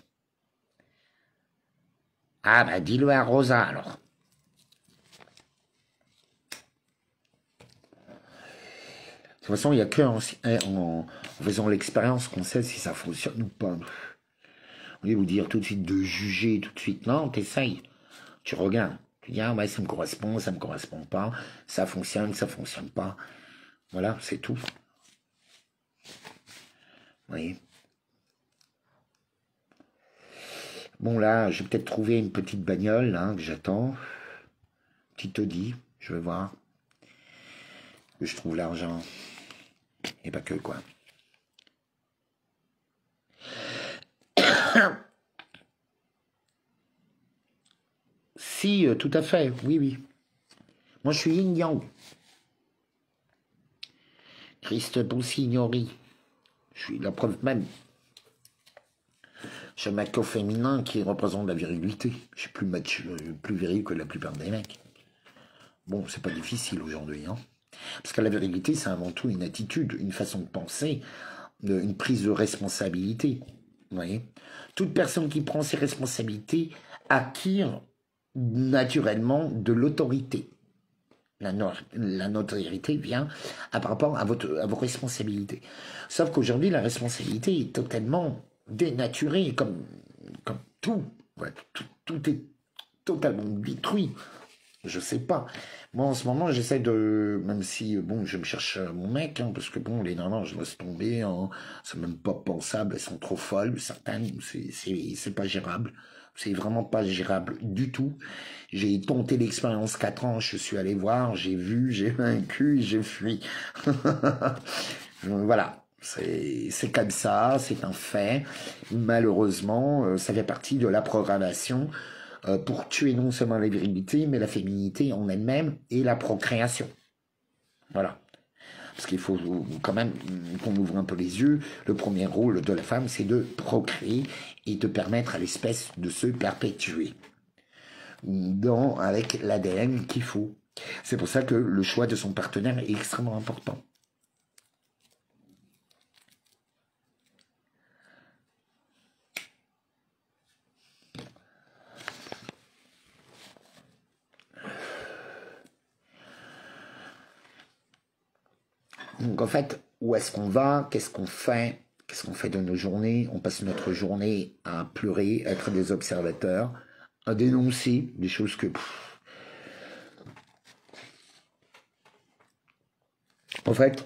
Ah, dis-le à Rosa alors. De toute façon, il n'y a qu'en faisant l'expérience qu'on sait si ça fonctionne ou pas. Au lieu de vous dire tout de suite de juger, tout de suite, non, t'essayes. Tu regardes. Tu dis, ah ouais, ça me correspond pas. Ça fonctionne pas. Voilà, c'est tout. Vous voyez. Bon, là, j'ai peut-être trouvé une petite bagnole, là, que j'attends. Petit Audi, je vais voir. Que je trouve l'argent. Et pas que, quoi. Si, tout à fait, oui, oui. Moi, je suis yin-yang. Christ Boussignori. Je suis la preuve même. J'ai un mec au féminin qui représente la virilité. Je suis plus viril que la plupart des mecs. Bon, c'est pas difficile aujourd'hui, hein. Parce que la virilité, c'est avant tout une attitude, une façon de penser, une prise de responsabilité. Vous voyez ? Toute personne qui prend ses responsabilités acquiert naturellement de l'autorité. La notoriété vient par rapport à vos responsabilités. Sauf qu'aujourd'hui, la responsabilité est totalement dénaturée, comme tout. Ouais, tout est totalement détruit. Je sais pas. Moi, en ce moment, j'essaie de... Même si, bon, je me cherche mon mec, hein, parce que, bon, les nanas, je laisse tomber. Hein, c'est même pas pensable. Elles sont trop folles, certaines. C'est pas gérable. C'est vraiment pas gérable du tout. J'ai tenté l'expérience 4 ans. Je suis allé voir, j'ai vu, j'ai vaincu, j'ai fui. Voilà. C'est comme ça, c'est un fait. Malheureusement, ça fait partie de la programmation pour tuer non seulement la virilité, mais la féminité en elle-même et la procréation. Voilà. Parce qu'il faut quand même qu'on ouvre un peu les yeux. Le premier rôle de la femme, c'est de procréer et de permettre à l'espèce de se perpétuer avec l'ADN qu'il faut. C'est pour ça que le choix de son partenaire est extrêmement important. Donc en fait, où est-ce qu'on va? Qu'est-ce qu'on fait? Qu'est-ce qu'on fait de nos journées? On passe notre journée à pleurer, à être des observateurs, à dénoncer des choses que... En fait,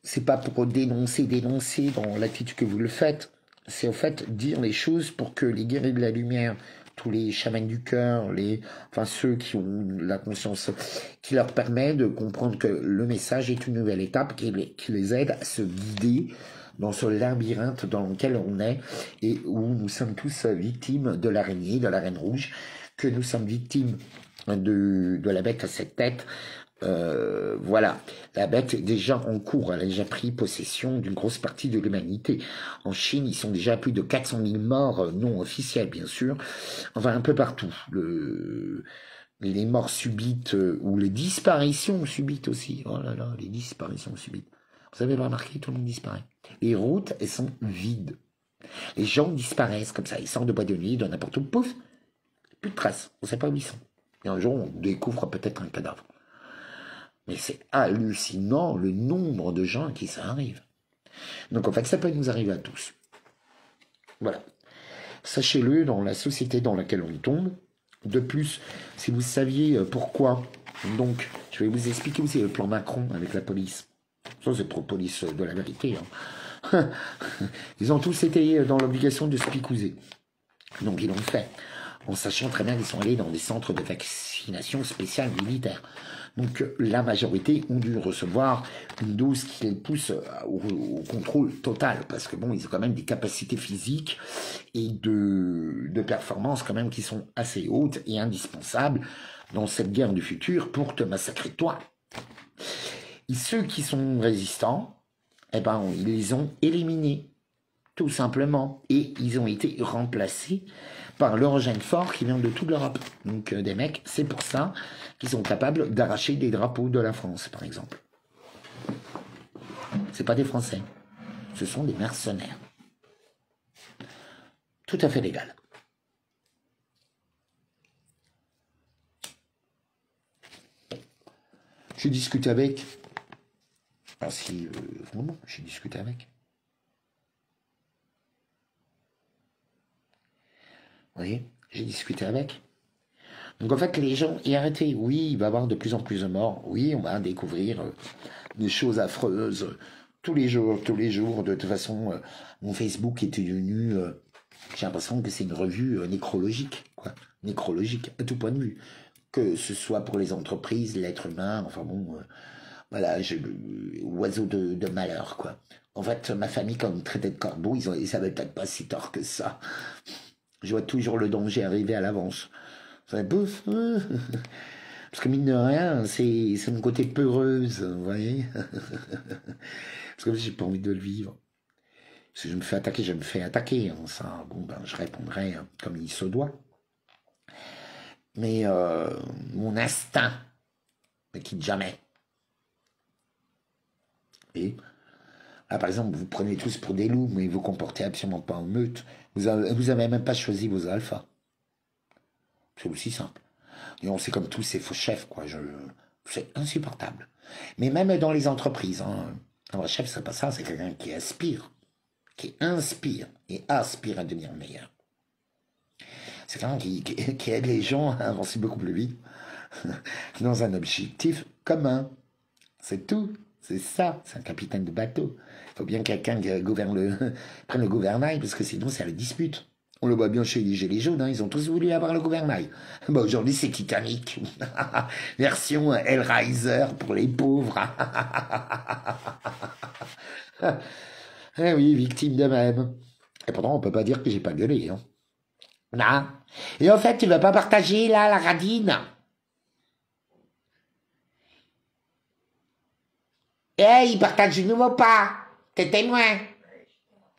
c'est pas pour dénoncer dans l'attitude que vous le faites. C'est en fait dire les choses pour que les guerriers de la lumière, tous les chamans du cœur, enfin ceux qui ont la conscience, qui leur permet de comprendre que le message est une nouvelle étape qui les aide à se guider dans ce labyrinthe dans lequel on est et où nous sommes tous victimes de l'araignée, de la reine rouge, que nous sommes victimes de la bête à 7 têtes. Voilà, la bête est déjà en cours, elle a déjà pris possession d'une grosse partie de l'humanité. En Chine, ils sont déjà à plus de 400 000 morts, non officiels bien sûr, enfin un peu partout. Les morts subites ou les disparitions subites aussi, oh là là, les disparitions subites. Vous avez remarqué, tout le monde disparaît. Les routes, elles sont vides. Les gens disparaissent comme ça, ils sortent de boîte de nuit, de n'importe où, pouf, plus de traces, on ne sait pas où ils sont. Et un jour, on découvre peut-être un cadavre. Mais c'est hallucinant le nombre de gens à qui ça arrive. Donc en fait, ça peut nous arriver à tous. Voilà. Sachez-le, dans la société dans laquelle on tombe. De plus, si vous saviez pourquoi, donc, je vais vous expliquer aussi le plan Macron avec la police. Ça, c'est pour police de la vérité. Hein. Ils ont tous été dans l'obligation de se picouser. Donc ils l'ont fait, en sachant très bien qu'ils sont allés dans des centres de vaccination spéciales militaires. Donc la majorité ont dû recevoir une dose qui les pousse au contrôle total, parce que bon, ils ont quand même des capacités physiques et de performance quand même qui sont assez hautes et indispensables dans cette guerre du futur pour te massacrer toi. Et ceux qui sont résistants, eh ben, ils les ont éliminés, tout simplement, et ils ont été remplacés par l'Eurogène fort qui vient de toute l'Europe. Donc des mecs, c'est pour ça qu'ils sont capables d'arracher des drapeaux de la France, par exemple. C'est pas des Français, ce sont des mercenaires. Tout à fait légal. J'ai discuté avec. Ah si, vraiment, j'ai discuté avec. Vous voyez, j'ai discuté avec. Donc en fait, les gens, et arrêtez, oui, il va y avoir de plus en plus de morts, oui, on va découvrir des choses affreuses tous les jours, de toute façon, mon Facebook était devenu, j'ai l'impression que c'est une revue nécrologique, quoi, nécrologique, à tout point de vue, que ce soit pour les entreprises, l'être humain, enfin bon, voilà, oiseau de malheur, quoi. En fait, ma famille, quand ils me traitaient de corbeau, ils savaient peut-être pas si tort que ça. Je vois toujours le danger arriver à l'avance. Ça bouffe. Parce que mine de rien, c'est mon côté peureuse, vous voyez. Parce que j'ai pas envie de le vivre. Si je me fais attaquer, je me fais attaquer. Hein, ça, bon, ben, je répondrai comme il se doit. Mais mon instinct ne quitte jamais. Et là, par exemple, vous prenez tous pour des loups, mais vous vous comportez absolument pas en meute. Vous avez même pas choisi vos alphas. C'est aussi simple. Et on sait comme tous ces faux chefs, quoi. C'est insupportable. Mais même dans les entreprises, hein, un vrai chef, c'est pas ça, c'est quelqu'un qui inspire et aspire à devenir meilleur. C'est quelqu'un qui aide les gens à avancer beaucoup plus vite dans un objectif commun. C'est tout. C'est ça. C'est un capitaine de bateau. Il faut bien quelqu'un qui prenne le gouvernail, parce que sinon, c'est la dispute. On le voit bien chez les Gilets jaunes, hein, ils ont tous voulu avoir le gouvernail. Bah, aujourd'hui, c'est Titanic. Version Hellraiser pour les pauvres. Eh oui, victime de même. Et pourtant, on peut pas dire que j'ai pas gueulé. Hein. Non. Et en fait, tu vas pas partager, là, la radine? Eh, il partage de nouveau pas. T'es témoin.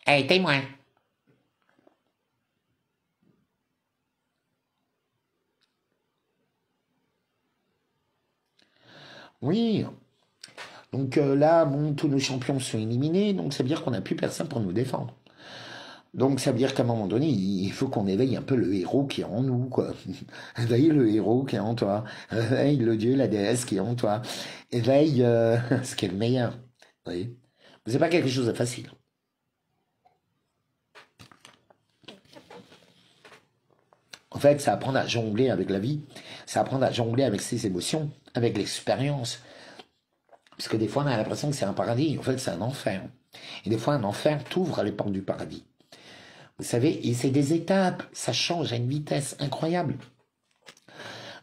Eh, témoin. Oui. Donc là, bon, tous nos champions sont éliminés, donc ça veut dire qu'on n'a plus personne pour nous défendre. Donc ça veut dire qu'à un moment donné, il faut qu'on éveille un peu le héros qui est en nous, quoi. Éveille le héros qui est en toi. Éveille le dieu, la déesse qui est en toi. Éveille ce qui est le meilleur. Vous voyez. C'est pas quelque chose de facile. En fait, c'est apprendre à jongler avec la vie. C'est apprendre à jongler avec ses émotions, avec l'expérience. Parce que des fois, on a l'impression que c'est un paradis. En fait, c'est un enfer. Et des fois, un enfer t'ouvre les portes du paradis. Vous savez, et c'est des étapes. Ça change à une vitesse incroyable.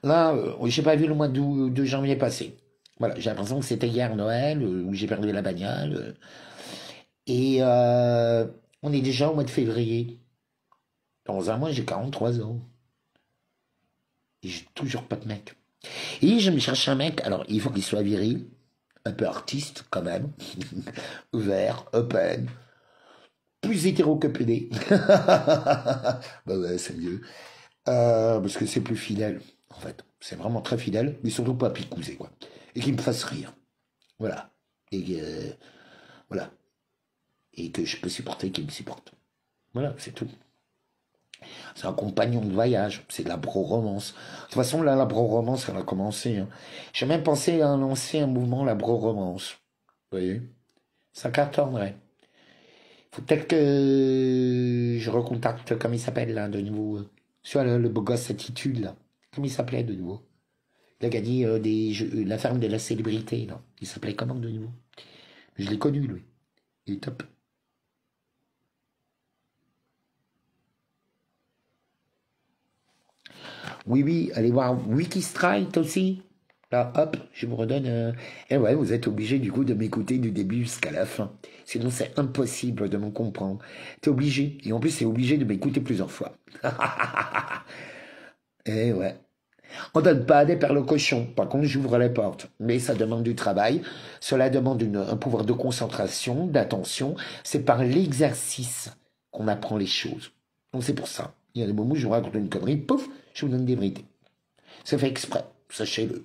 Là, j'ai pas vu le mois de janvier passé. Voilà, j'ai l'impression que c'était hier Noël, où j'ai perdu la bagnole. Et on est déjà au mois de février. Dans un mois, j'ai 43 ans. Et j'ai toujours pas de mec. Et je me cherche un mec, alors il faut qu'il soit viril, un peu artiste quand même, ouvert, open, plus hétéro que PD. Bah ouais, c'est mieux. Parce que c'est plus fidèle, en fait. C'est vraiment très fidèle, mais surtout pas picousé, quoi. Et qu'il me fasse rire. Voilà. Et voilà. Et que je peux supporter qu'il me supporte. Voilà, c'est tout. C'est un compagnon de voyage, c'est de la bro-romance. De toute façon, là, la bro-romance, elle a commencé. Hein. J'ai même pensé à lancer un mouvement, la bro-romance. Vous voyez. Ça cartonnerait. Faut peut-être que je recontacte, comme il s'appelle, là, de nouveau. Sur le beau gosse attitude, là. Comment il s'appelait, de nouveau? Il a gagné la ferme de la célébrité, là. Il s'appelait comment, de nouveau? Je l'ai connu, lui. Il est top. Oui, oui, allez voir Wikistrike aussi. Là, hop, je vous redonne. Et ouais, vous êtes obligé du coup de m'écouter du début jusqu'à la fin. Sinon, c'est impossible de me comprendre. T'es obligé. Et en plus, c'est obligé de m'écouter plusieurs fois. Et ouais. On donne pas des perles au cochon. Par contre, j'ouvre les portes. Mais ça demande du travail. Cela demande un pouvoir de concentration, d'attention. C'est par l'exercice qu'on apprend les choses. Donc c'est pour ça. Il y a des moments où je vous raconte une connerie, pouf, je vous donne des vérités. C'est fait exprès, sachez-le.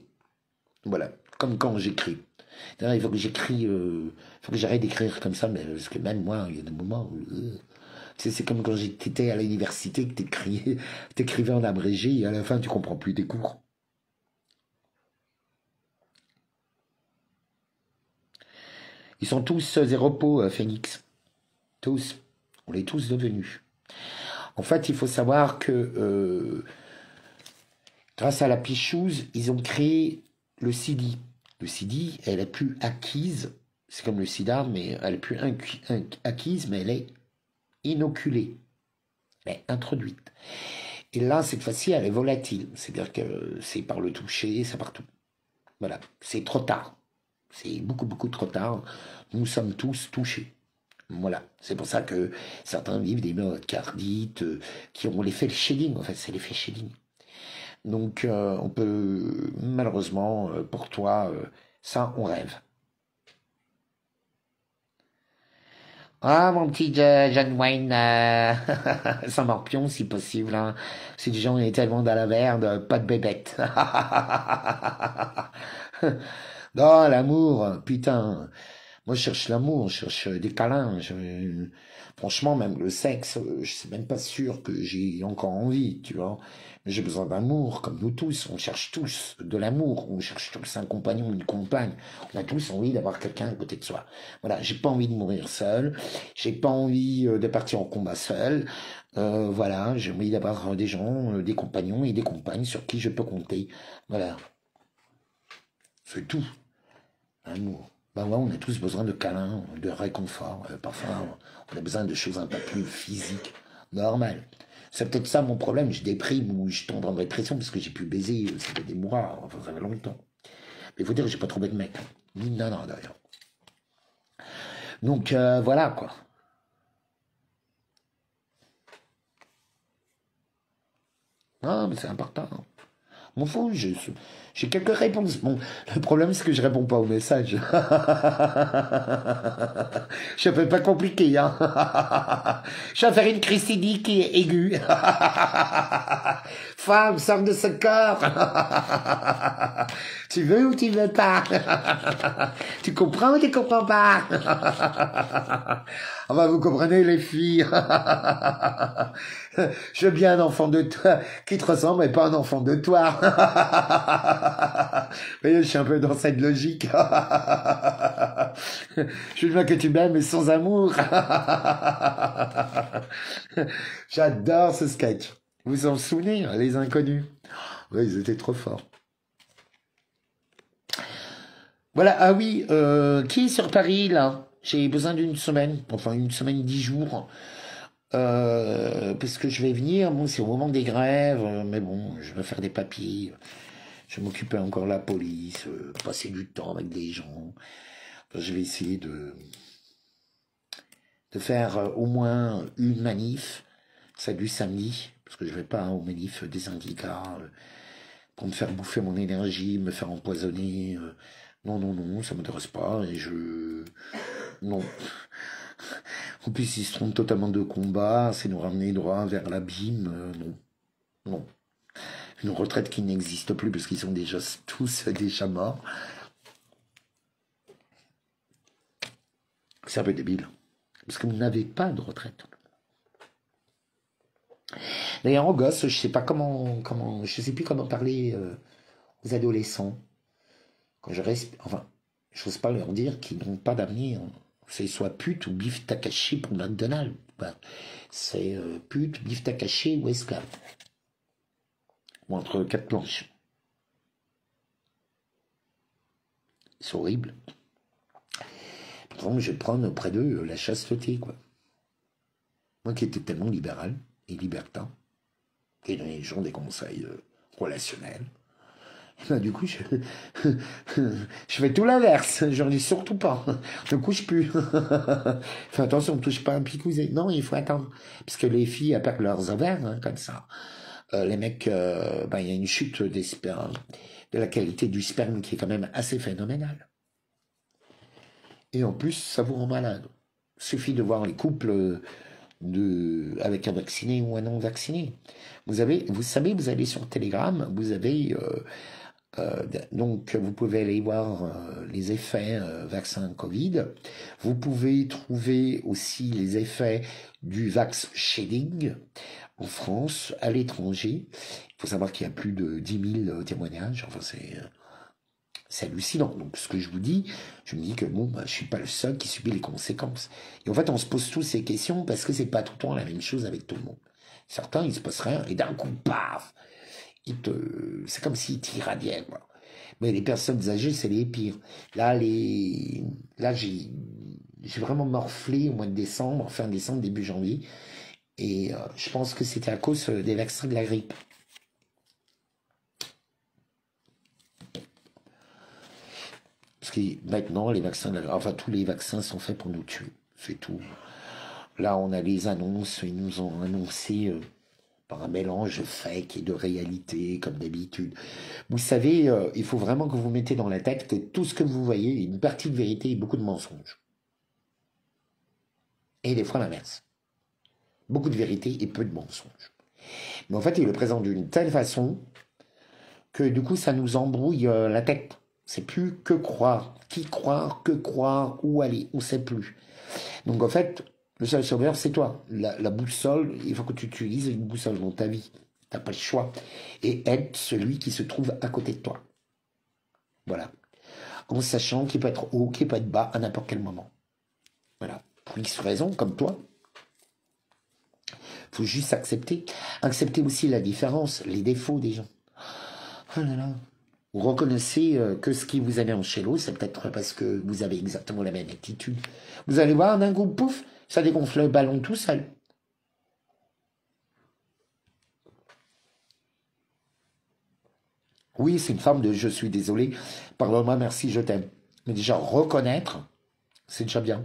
Voilà, comme quand j'écris. D'ailleurs, il faut que j'écris, il faut que j'arrête d'écrire comme ça, mais parce que même moi, il y a des moments où... c'est comme quand j'étais à l'université, que t'écrivais en abrégé, et à la fin, tu comprends plus tes cours. Ils sont tous zéro pot, Phoenix. Tous. On l'est tous devenus. En fait, il faut savoir que grâce à la Pichouse, ils ont créé le SIDI. Le SIDI, elle est plus acquise, c'est comme le sida, mais elle est plus acquise, mais elle est inoculée. Elle est introduite. Et là, cette fois-ci, elle est volatile. C'est-à-dire que c'est par le toucher, c'est partout. Voilà, c'est trop tard. C'est beaucoup, beaucoup trop tard. Nous sommes tous touchés. Voilà, c'est pour ça que certains vivent des myocardites qui ont l'effet shading, en fait, c'est l'effet shading. Donc, on peut, malheureusement, pour toi, ça, on rêve. Ah, mon petit John Wayne, sans morpion, si possible. Hein. Si les gens est tellement dans la merde, pas de bébête. Non, l'amour, putain. Moi, je cherche l'amour, je cherche des câlins. Franchement, même le sexe, je suis même pas sûr que j'ai encore envie, tu vois. Mais j'ai besoin d'amour, comme nous tous. On cherche tous de l'amour. On cherche tous un compagnon, une compagne. On a tous envie d'avoir quelqu'un à côté de soi. Voilà, j'ai pas envie de mourir seul. J'ai pas envie de partir en combat seul. Voilà, j'ai envie d'avoir des gens, des compagnons et des compagnes sur qui je peux compter. Voilà, c'est tout. L'amour. Ben ouais, on a tous besoin de câlins, de réconfort. Parfois, on a besoin de choses un peu plus physiques, normales. C'est peut-être ça mon problème, je déprime ou je tombe en dépression parce que j'ai pu baiser, ça fait des mois, enfin ça fait longtemps. Mais il faut dire que j'ai pas trouvé de mec. Ni de nana d'ailleurs. Donc voilà quoi. Ah, mais c'est important. Mon fou, j'ai quelques réponses. Bon, le problème, c'est que je réponds pas aux messages. Je fais pas compliqué, hein. Je vais faire une crise qui est aiguë. Femme, sors de ce corps. Tu veux ou tu veux pas? Tu comprends ou tu comprends pas? Ah bah vous comprenez les filles. Je veux bien un enfant de toi qui te ressemble, mais pas un enfant de toi. Vous voyez, je suis un peu dans cette logique. Je veux bien que tu m'aimes, mais sans amour. J'adore ce sketch. Vous vous en souvenez, les inconnus? Oui, ils étaient trop forts. Voilà, ah oui, qui est sur Paris, là? J'ai besoin d'une semaine, enfin une semaine, 10 jours. Parce que je vais venir, bon, c'est au moment des grèves, mais bon, je vais faire des papiers, je vais m'occuper encore de la police, passer du temps avec des gens. Enfin, je vais essayer de faire au moins une manif, c'est du samedi, parce que je vais pas aux manifs des syndicats pour me faire bouffer mon énergie, me faire empoisonner. Non, non, non, ça m'intéresse pas, et je... Non. En plus, ils se trompent totalement de combat, c'est nous ramener droit vers l'abîme. Non, non. Une retraite qui n'existe plus parce qu'ils sont déjà tous déjà morts. C'est un peu débile. Parce que vous n'avez pas de retraite. D'ailleurs, aux gosses, je sais pas je sais plus comment parler aux adolescents. Quand je reste, enfin, j'ose pas leur dire qu'ils n'ont pas d'avenir. C'est soit pute ou bif Takashi pour McDonald's. C'est pute, bif Takashi ou esclave. Ou entre quatre planches. C'est horrible. Par exemple, je vais prendre auprès d'eux la chasteté, quoi. Moi qui étais tellement libéral et libertin, qui donnait aux gens des conseils relationnels, et ben, du coup, je fais tout l'inverse. Je leur dis surtout pas. Ne couche plus. Fais attention, ne touche pas un picousé. Non, il faut attendre. Parce que les filles, elles perdent leurs ovaires, hein, comme ça. Les mecs, ben, il y a une chute des spermes, de la qualité du sperme qui est quand même assez phénoménale. Et en plus, ça vous rend malade. Il suffit de voir les couples avec un vacciné ou un non vacciné. Vous savez, vous allez sur Telegram, vous avez donc vous pouvez aller voir les effets vaccin Covid. Vous pouvez trouver aussi les effets du vax shading en France, à l'étranger. Il faut savoir qu'il y a plus de 10 000 témoignages. Enfin, c'est hallucinant. Donc, ce que je vous dis, je me dis que bon, bah, je suis pas le seul qui subit les conséquences. Et en fait, on se pose tous ces questions parce que c'est pas tout le temps la même chose avec tout le monde. Certains, il se passe rien et d'un coup, paf, c'est comme s'ils t'irradiaient, quoi. Mais les personnes âgées, c'est les pires. Là, j'ai vraiment morflé au mois de décembre, fin décembre, début janvier. Et je pense que c'était à cause des vaccins de la grippe. Parce que maintenant, les vaccins, enfin tous les vaccins sont faits pour nous tuer. C'est tout. Là, on a les annonces, ils nous ont annoncé par un mélange fake et de réalité, comme d'habitude. Vous savez, il faut vraiment que vous mettez dans la tête que tout ce que vous voyez est une partie de vérité et beaucoup de mensonges. Et des fois l'inverse. Beaucoup de vérité et peu de mensonges. Mais en fait, il le présente d'une telle façon que du coup, ça nous embrouille la tête. C'est plus que croire, qui croire, que croire, où aller, on sait plus. Donc en fait, le seul sauveur, c'est toi. La boussole, il faut que tu utilises une boussole dans ta vie. T'as pas le choix. Et aide celui qui se trouve à côté de toi. Voilà. En sachant qu'il peut être haut, qu'il peut être bas à n'importe quel moment. Voilà. Pour X raison, comme toi. Faut juste accepter. Accepter aussi la différence, les défauts des gens. Oh là là. Vous reconnaissez que ce qui vous amène en chélo, c'est peut-être parce que vous avez exactement la même attitude. Vous allez voir, d'un coup, pouf, ça dégonfle le ballon tout seul. Oui, c'est une forme de je suis désolé, pardonne-moi, merci, je t'aime. Mais déjà, reconnaître, c'est déjà bien.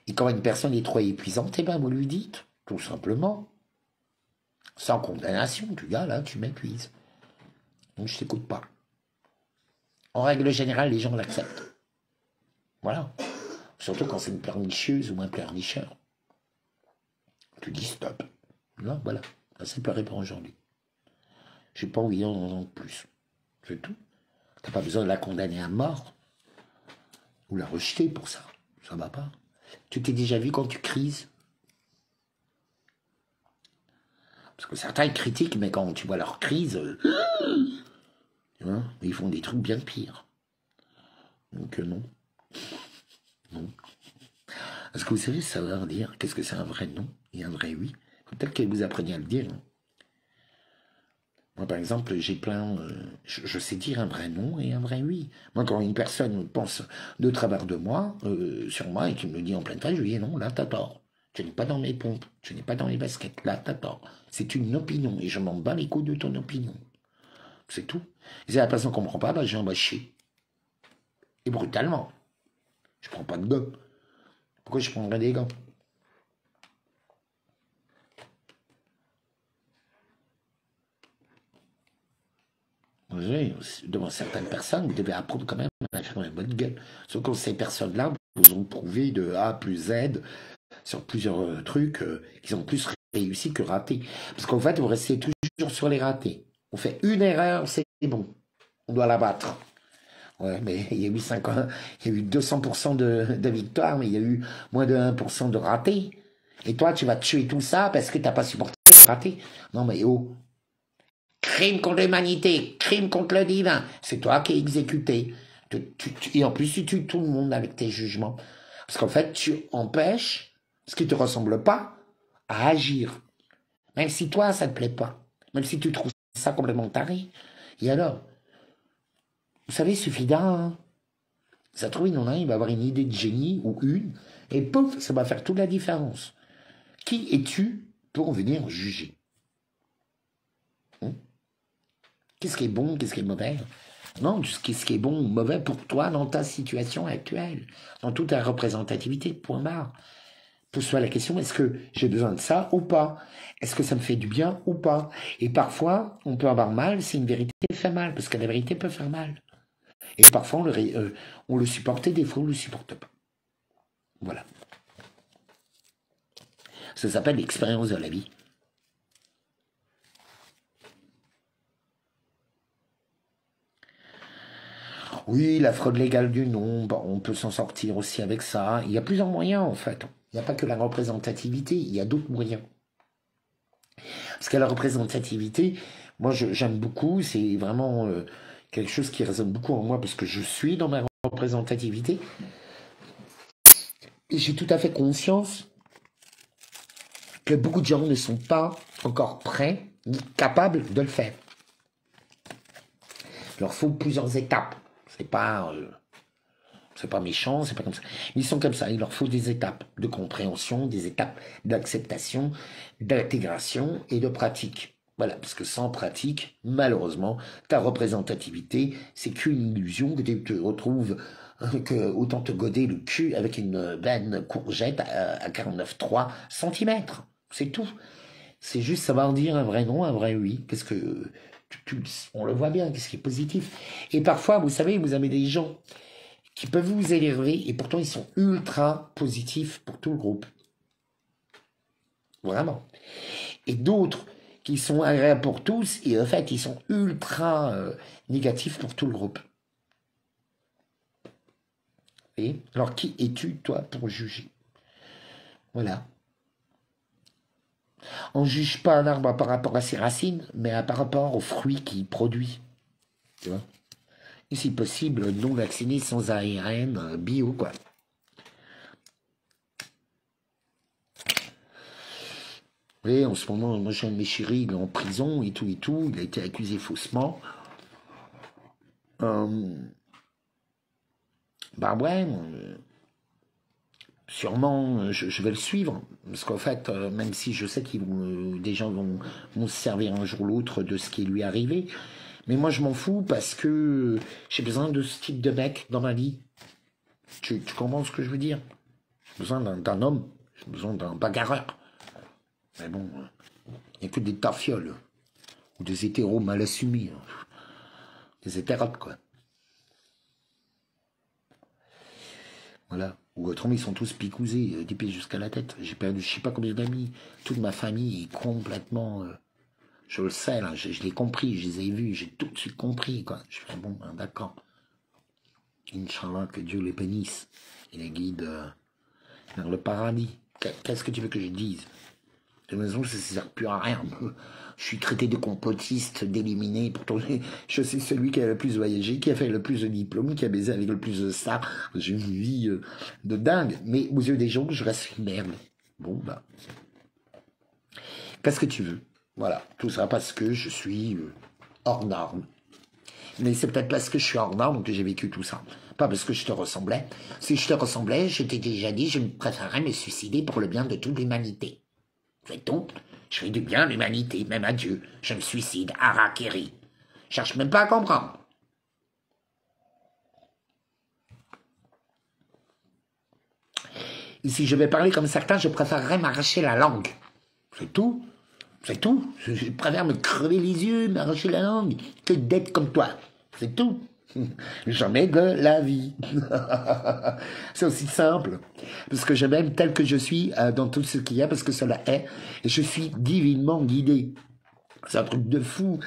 Et quand une personne est trop épuisante, eh ben, vous lui dites, tout simplement, sans condamnation, tu gars, là, tu m'épuises. Donc, je t'écoute pas. En règle générale, les gens l'acceptent. Voilà. Surtout quand c'est une pleurnicheuse ou un pleurnicheur. Tu dis stop. Là, voilà. Ça, c'est pleuré pour aujourd'hui. J'ai pas envie d'en entendre plus. C'est tout. T'as pas besoin de la condamner à mort ou la rejeter pour ça. Ça va pas. Tu t'es déjà vu quand tu crises? Parce que certains ils critiquent, mais quand tu vois leur crise, tu vois, ils font des trucs bien pires. Donc non. Non. Est-ce que vous savez savoir dire qu'est-ce que c'est un vrai non et un vrai oui? Peut-être que vous appreniez à le dire. Moi, par exemple, j'ai plein... je sais dire un vrai non et un vrai oui. Moi, quand une personne pense de travers de moi, sur moi, et qu'il me le dit en pleine face, je lui dis non, là, t'as tort. Tu n'es pas dans mes pompes, tu n'es pas dans les baskets, là, t'as tort. C'est une opinion, et je m'en bats les couilles de ton opinion. C'est tout. Et si la personne ne comprend pas, bah, j'ai un chier. Et brutalement. Je prends pas de gants. Pourquoi je prendrais des gants? Devant certaines personnes, vous devez apprendre quand même à faire une bonne gueule. Sauf que ces personnes-là vous ont prouvé de A plus Z sur plusieurs trucs qu'ils ont plus réussi que raté. Parce qu'en fait, vous restez toujours sur les ratés. On fait une erreur, c'est bon. On doit la battre. Ouais, mais il y a eu 50, il y a eu 200% de victoire, mais il y a eu moins de 1% de ratés. Et toi, tu vas tuer tout ça parce que t'as pas supporté le raté. Non, mais oh. Crime contre l'humanité, crime contre le divin. C'est toi qui es exécuté. Et en plus, tu tues tout le monde avec tes jugements. Parce qu'en fait, tu empêches ce qui ne te ressemble pas à agir. Même si toi, ça ne te plaît pas. Même si tu trouves ça complètement taré. Et alors, vous savez, il suffit d'un. Ça trouve, il en a, il va avoir une idée de génie ou une. Et pouf, ça va faire toute la différence. Qui es-tu pour venir juger? Qu'est-ce qui est bon, qu'est-ce qui est mauvais? Non, ce qui est bon ou mauvais pour toi dans ta situation actuelle, dans toute ta représentativité, point barre. Pose-toi la question, est-ce que j'ai besoin de ça ou pas? Est-ce que ça me fait du bien ou pas? Et parfois, on peut avoir mal si une vérité fait mal, parce que la vérité peut faire mal. Et parfois, on le supporte et des fois, on le supporte pas. Voilà. Ça s'appelle l'expérience de la vie. Oui, la fraude légale du nom, on peut s'en sortir aussi avec ça. Il y a plusieurs moyens, en fait. Il n'y a pas que la représentativité, il y a d'autres moyens. Parce que la représentativité, moi, j'aime beaucoup, c'est vraiment quelque chose qui résonne beaucoup en moi, parce que je suis dans ma représentativité. Et j'ai tout à fait conscience que beaucoup de gens ne sont pas encore prêts ni capables de le faire. Il leur faut plusieurs étapes. C'est pas méchant, c'est pas comme ça. Ils sont comme ça, il leur faut des étapes de compréhension, des étapes d'acceptation, d'intégration et de pratique. Voilà, parce que sans pratique, malheureusement, ta représentativité, c'est qu'une illusion que tu te retrouves, que autant te goder le cul avec une veine courgette à 49,3 cm. C'est tout. C'est juste savoir dire un vrai non, un vrai oui. Qu'est-ce que on le voit bien, qu'est-ce qui est positif. Et parfois, vous savez, vous avez des gens qui peuvent vous énerver et pourtant ils sont ultra positifs pour tout le groupe. Vraiment. Et d'autres qui sont agréables pour tous et en fait ils sont ultra négatifs pour tout le groupe. Et alors qui es-tu toi pour juger? Voilà. On ne juge pas un arbre par rapport à ses racines, mais par rapport aux fruits qu'il produit. Tu vois? Et si possible, non vacciné, sans ARN, bio, quoi. Vous voyez, en ce moment, moi j'ai un de mes chéris, il est en prison et tout, il a été accusé faussement. Bah ouais, sûrement, je vais le suivre, parce qu'en fait, même si je sais que des gens vont se servir un jour ou l'autre de ce qui lui est arrivé, mais moi je m'en fous parce que j'ai besoin de ce type de mec dans ma vie. Tu comprends ce que je veux dire? J'ai besoin d'un homme, j'ai besoin d'un bagarreur. Mais bon, il n'y a que des tafioles, ou des hétéros mal assumés, des hétérotes, quoi. Voilà. Ou autrement, ils sont tous picousés, des pieds jusqu'à la tête. J'ai perdu je sais pas combien d'amis. Toute ma famille est complètement... Je le sais, là, je l'ai compris, je les ai vus, j'ai tout de suite compris, quoi. Je fais, bon, ben, d'accord. Inch'Allah, que Dieu les bénisse et les guide vers le paradis. Qu'est-ce que tu veux que je dise? De toute façon, ça ne sert plus à rien. Je suis traité de complotiste, d'éliminé. Pourtant, je suis celui qui a le plus voyagé, qui a fait le plus de diplômes, qui a baisé avec le plus de stars. J'ai une vie de dingue. Mais aux yeux des gens, je reste une merde. Bon, bah. Qu'est-ce que tu veux? Voilà. Tout ça parce que je suis hors norme. Mais c'est peut-être parce que je suis hors norme que j'ai vécu tout ça. Pas parce que je te ressemblais. Si je te ressemblais, je t'ai déjà dit, je préférerais me suicider pour le bien de toute l'humanité. C'est tout. Je fais du bien à l'humanité, même à Dieu. Je me suicide, harakiri. Cherche même pas à comprendre. Et si je vais parler comme certains, je préférerais m'arracher la langue. C'est tout. C'est tout. Je préfère me crever les yeux, m'arracher la langue, que d'être comme toi. C'est tout. Jamais de la vie. C'est aussi simple. Parce que je m'aime tel que je suis dans tout ce qu'il y a, parce que cela est. Et je suis divinement guidé. C'est un truc de fou.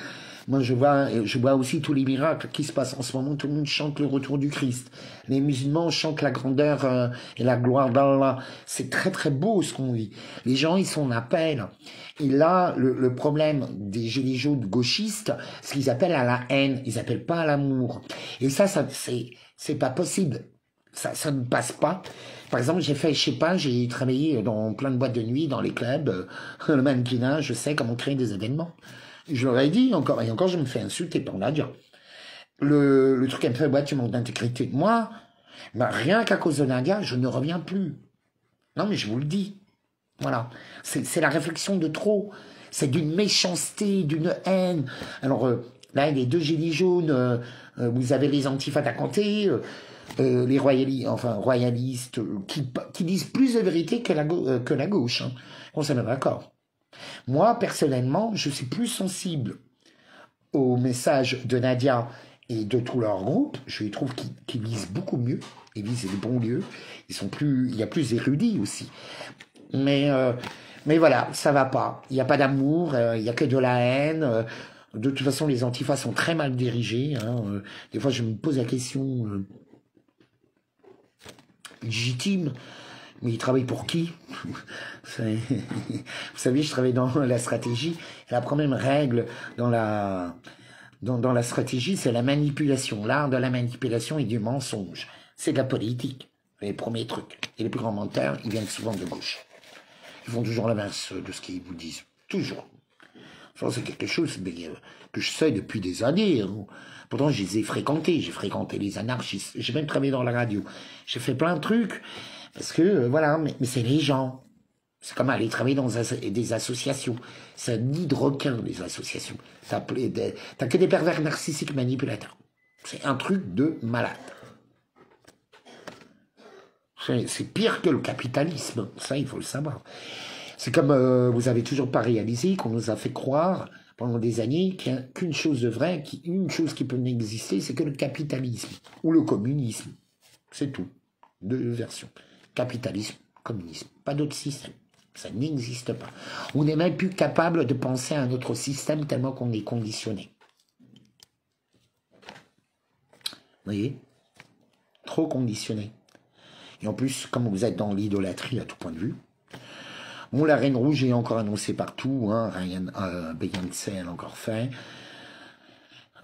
Moi, je vois aussi tous les miracles qui se passent en ce moment. Tout le monde chante le retour du Christ. Les musulmans chantent la grandeur et la gloire d'Allah. C'est très très beau ce qu'on vit. Les gens, ils sont en appel. Et là, le problème des gilets jaunes gauchistes, c'est qu'ils appellent à la haine. Ils appellent pas à l'amour. Et ça c'est pas possible. Ça ne passe pas. Par exemple, j'ai travaillé dans plein de boîtes de nuit, dans les clubs, le mannequinat, je sais comment créer des événements. Je leur ai dit encore, et encore je me fais insulter par Nadia. Le truc, elle me fait, ouais, tu manques d'intégrité. Moi, bah, rien qu'à cause de Nadia, je ne reviens plus. Non, mais je vous le dis. Voilà. C'est la réflexion de trop. C'est d'une méchanceté, d'une haine. Alors, là, les deux gilets jaunes, vous avez les antifas à compter, les royalistes, qui disent plus de vérité que la gauche. Hein. On s'en est d'accord. Moi, personnellement, je suis plus sensible aux messages de Nadia et de tout leur groupe. Je les trouve qu'ils lisent beaucoup mieux. Ils lisent les bons lieux. Il y a plus érudits aussi. Mais voilà, ça va pas. Il n'y a pas d'amour, il n'y a que de la haine. De toute façon, les antifas sont très mal dirigés. Hein. Des fois, je me pose la question légitime. Mais ils travaillent pour qui? Vous savez, je travaille dans la stratégie. La première règle dans la stratégie, c'est la manipulation. L'art de la manipulation et du mensonge. C'est de la politique. Les premiers trucs. Et les plus grands menteurs, ils viennent souvent de gauche. Ils font toujours l'inverse de ce qu'ils vous disent. Toujours. Ça, c'est quelque chose que je sais depuis des années. Hein. Pourtant, je les ai fréquentés. J'ai fréquenté les anarchistes. J'ai même travaillé dans la radio. J'ai fait plein de trucs. Parce que, voilà, mais c'est les gens. C'est comme aller travailler dans des associations. C'est un nid de requins, les associations. T'as que des pervers narcissiques manipulateurs. C'est un truc de malade. C'est pire que le capitalisme. Ça, il faut le savoir. C'est comme vous avez toujours pas réalisé qu'on nous a fait croire pendant des années qu'il n'y a qu'une chose de vrai, une chose qui peut n'exister, c'est que le capitalisme ou le communisme. C'est tout. Deux versions. Capitalisme, communisme. Pas d'autre système. Ça n'existe pas. On n'est même plus capable de penser à un autre système tellement qu'on est conditionné. Vous voyez? Trop conditionné. Et en plus, comme vous êtes dans l'idolâtrie à tout point de vue, bon, la Reine Rouge est encore annoncée partout, hein, Beyoncé elle a encore fait.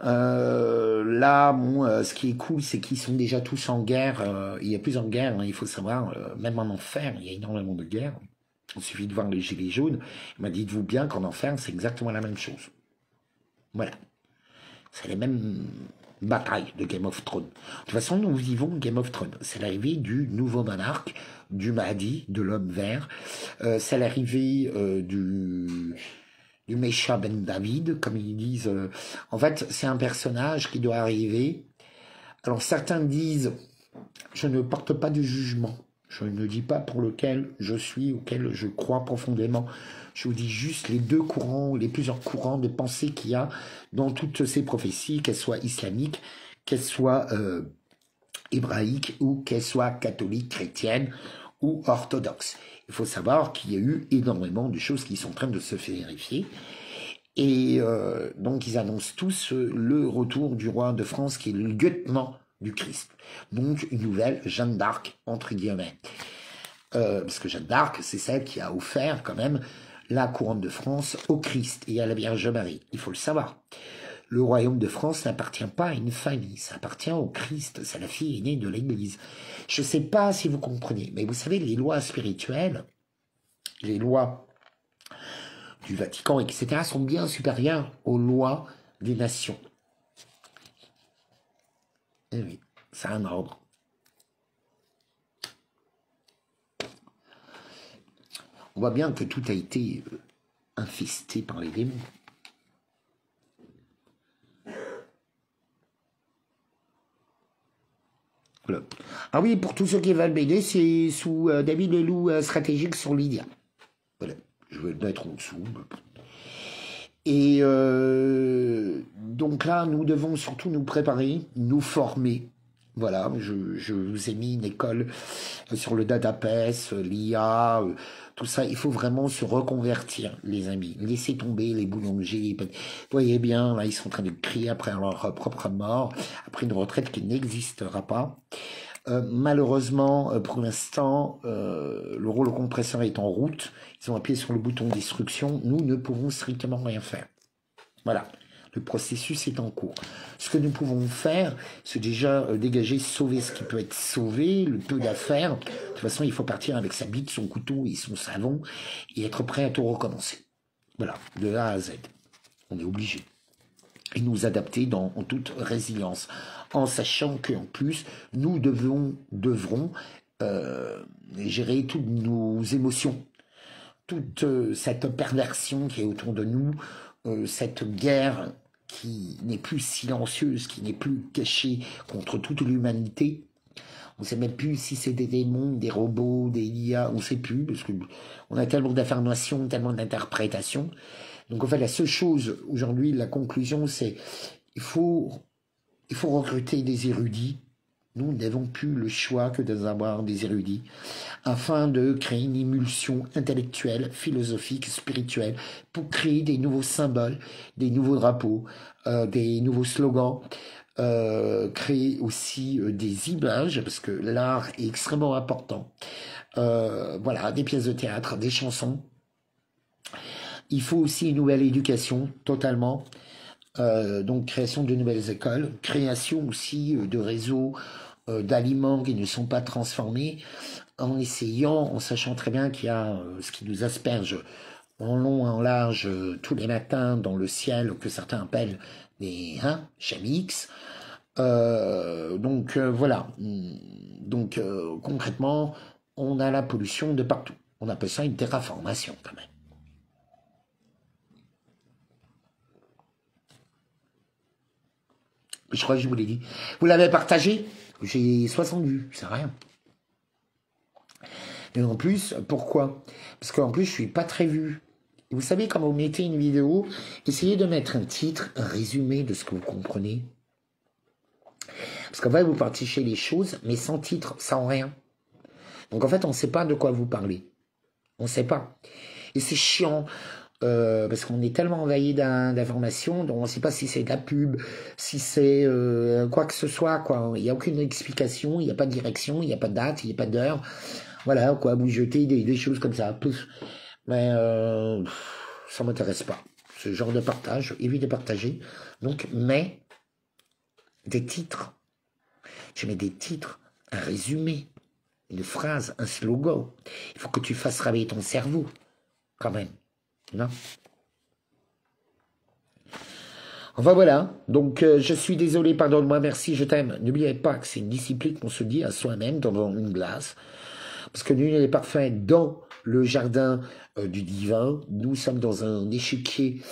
Là, bon, ce qui est cool, c'est qu'ils sont déjà tous en guerre. Il y a plusieurs guerres, hein, il faut savoir, même en enfer, il y a énormément de guerres. Il suffit de voir les gilets jaunes. Mais dites-vous bien qu'en enfer, c'est exactement la même chose. Voilà. C'est les mêmes batailles de Game of Thrones. De toute façon, nous vivons Game of Thrones. C'est l'arrivée du nouveau monarque, du Mahdi, de l'homme vert. C'est l'arrivée du Mesha Ben David, comme ils disent. En fait, c'est un personnage qui doit arriver. Alors, certains disent, je ne porte pas de jugement. Je ne dis pas pour lequel je suis, auquel je crois profondément. Je vous dis juste les deux courants, les plusieurs courants de pensée qu'il y a dans toutes ces prophéties, qu'elles soient islamiques, qu'elles soient hébraïques ou qu'elles soient catholiques, chrétiennes ou orthodoxes. Il faut savoir qu'il y a eu énormément de choses qui sont en train de se vérifier. Et donc ils annoncent tous le retour du roi de France qui est le lieutenant du Christ. Donc une nouvelle Jeanne d'Arc, entre guillemets. Parce que Jeanne d'Arc, c'est celle qui a offert quand même la couronne de France au Christ et à la Vierge Marie. Il faut le savoir. Le royaume de France n'appartient pas à une famille, ça appartient au Christ, c'est la fille aînée de l'Église. Je ne sais pas si vous comprenez, mais vous savez, les lois spirituelles, les lois du Vatican, etc., sont bien supérieures aux lois des nations. Et oui, c'est un ordre. On voit bien que tout a été infesté par les démons. Voilà. Ah oui, pour tous ceux qui veulent m'aider, c'est sous David Leloup stratégique sur Lydia. Voilà, je vais le mettre en dessous. Et donc là, nous devons surtout nous préparer, nous former. Voilà, je vous ai mis une école sur le DataPES, l'IA, tout ça. Il faut vraiment se reconvertir, les amis. Laissez tomber les boulangers. Vous voyez bien, là, ils sont en train de crier après leur propre mort, après une retraite qui n'existera pas. Malheureusement, pour l'instant, le rouleau compresseur est en route. Ils ont appuyé sur le bouton destruction. Nous ne pouvons strictement rien faire. Voilà. Le processus est en cours. Ce que nous pouvons faire, c'est déjà dégager, sauver ce qui peut être sauvé, le peu d'affaires. De toute façon, il faut partir avec sa bite, son couteau et son savon et être prêt à tout recommencer. Voilà, de A à Z. On est obligé. Et nous adapter en toute résilience, en sachant qu'en plus, nous devrons gérer toutes nos émotions, toute cette perversion qui est autour de nous, cette guerre qui n'est plus silencieuse, qui n'est plus cachée contre toute l'humanité. On ne sait même plus si c'est des démons, des robots, des IA, on ne sait plus, parce qu'on a tellement d'informations, tellement d'interprétations. Donc en fait, la seule chose aujourd'hui, la conclusion, c'est il faut recruter des érudits. Nous n'avons plus le choix que d'avoir des érudits afin de créer une émulsion intellectuelle, philosophique, spirituelle pour créer des nouveaux symboles, des nouveaux drapeaux, des nouveaux slogans, créer aussi des images parce que l'art est extrêmement important. Voilà, des pièces de théâtre, des chansons. Il faut aussi une nouvelle éducation, totalement. Donc création de nouvelles écoles, création aussi de réseaux d'aliments qui ne sont pas transformés, en essayant, en sachant très bien qu'il y a ce qui nous asperge en long et en large tous les matins dans le ciel, que certains appellent des chamix. Donc voilà. Donc concrètement, on a la pollution de partout. On appelle ça une terraformation quand même. Je crois que je vous l'ai dit. Vous l'avez partagé? J'ai 60 vues, c'est rien. Et en plus, pourquoi? Parce qu'en plus, je suis pas très vu. Vous savez, quand vous mettez une vidéo, essayez de mettre un titre, un résumé de ce que vous comprenez. Parce qu'en fait, vous participez les choses, mais sans titre, sans rien. Donc en fait, on ne sait pas de quoi vous parlez. On ne sait pas. Et c'est chiant. Parce qu'on est tellement envahi d'informations, donc on ne sait pas si c'est de la pub, si c'est quoi que ce soit, quoi. Il n'y a aucune explication, il n'y a pas de direction, il n'y a pas de date, il n'y a pas d'heure. Voilà, quoi, vous jetez des choses comme ça. Mais ça m'intéresse pas. Ce genre de partage, évite de partager. Donc, mais des titres. Je mets des titres, un résumé, une phrase, un slogan. Il faut que tu fasses travailler ton cerveau, quand même. Non. Enfin voilà, donc je suis désolé, pardonne-moi, merci, je t'aime. N'oubliez pas que c'est une discipline qu'on se dit à soi-même devant une glace, parce que nul n'est parfait dans le jardin du divin. Nous sommes dans un échiquier,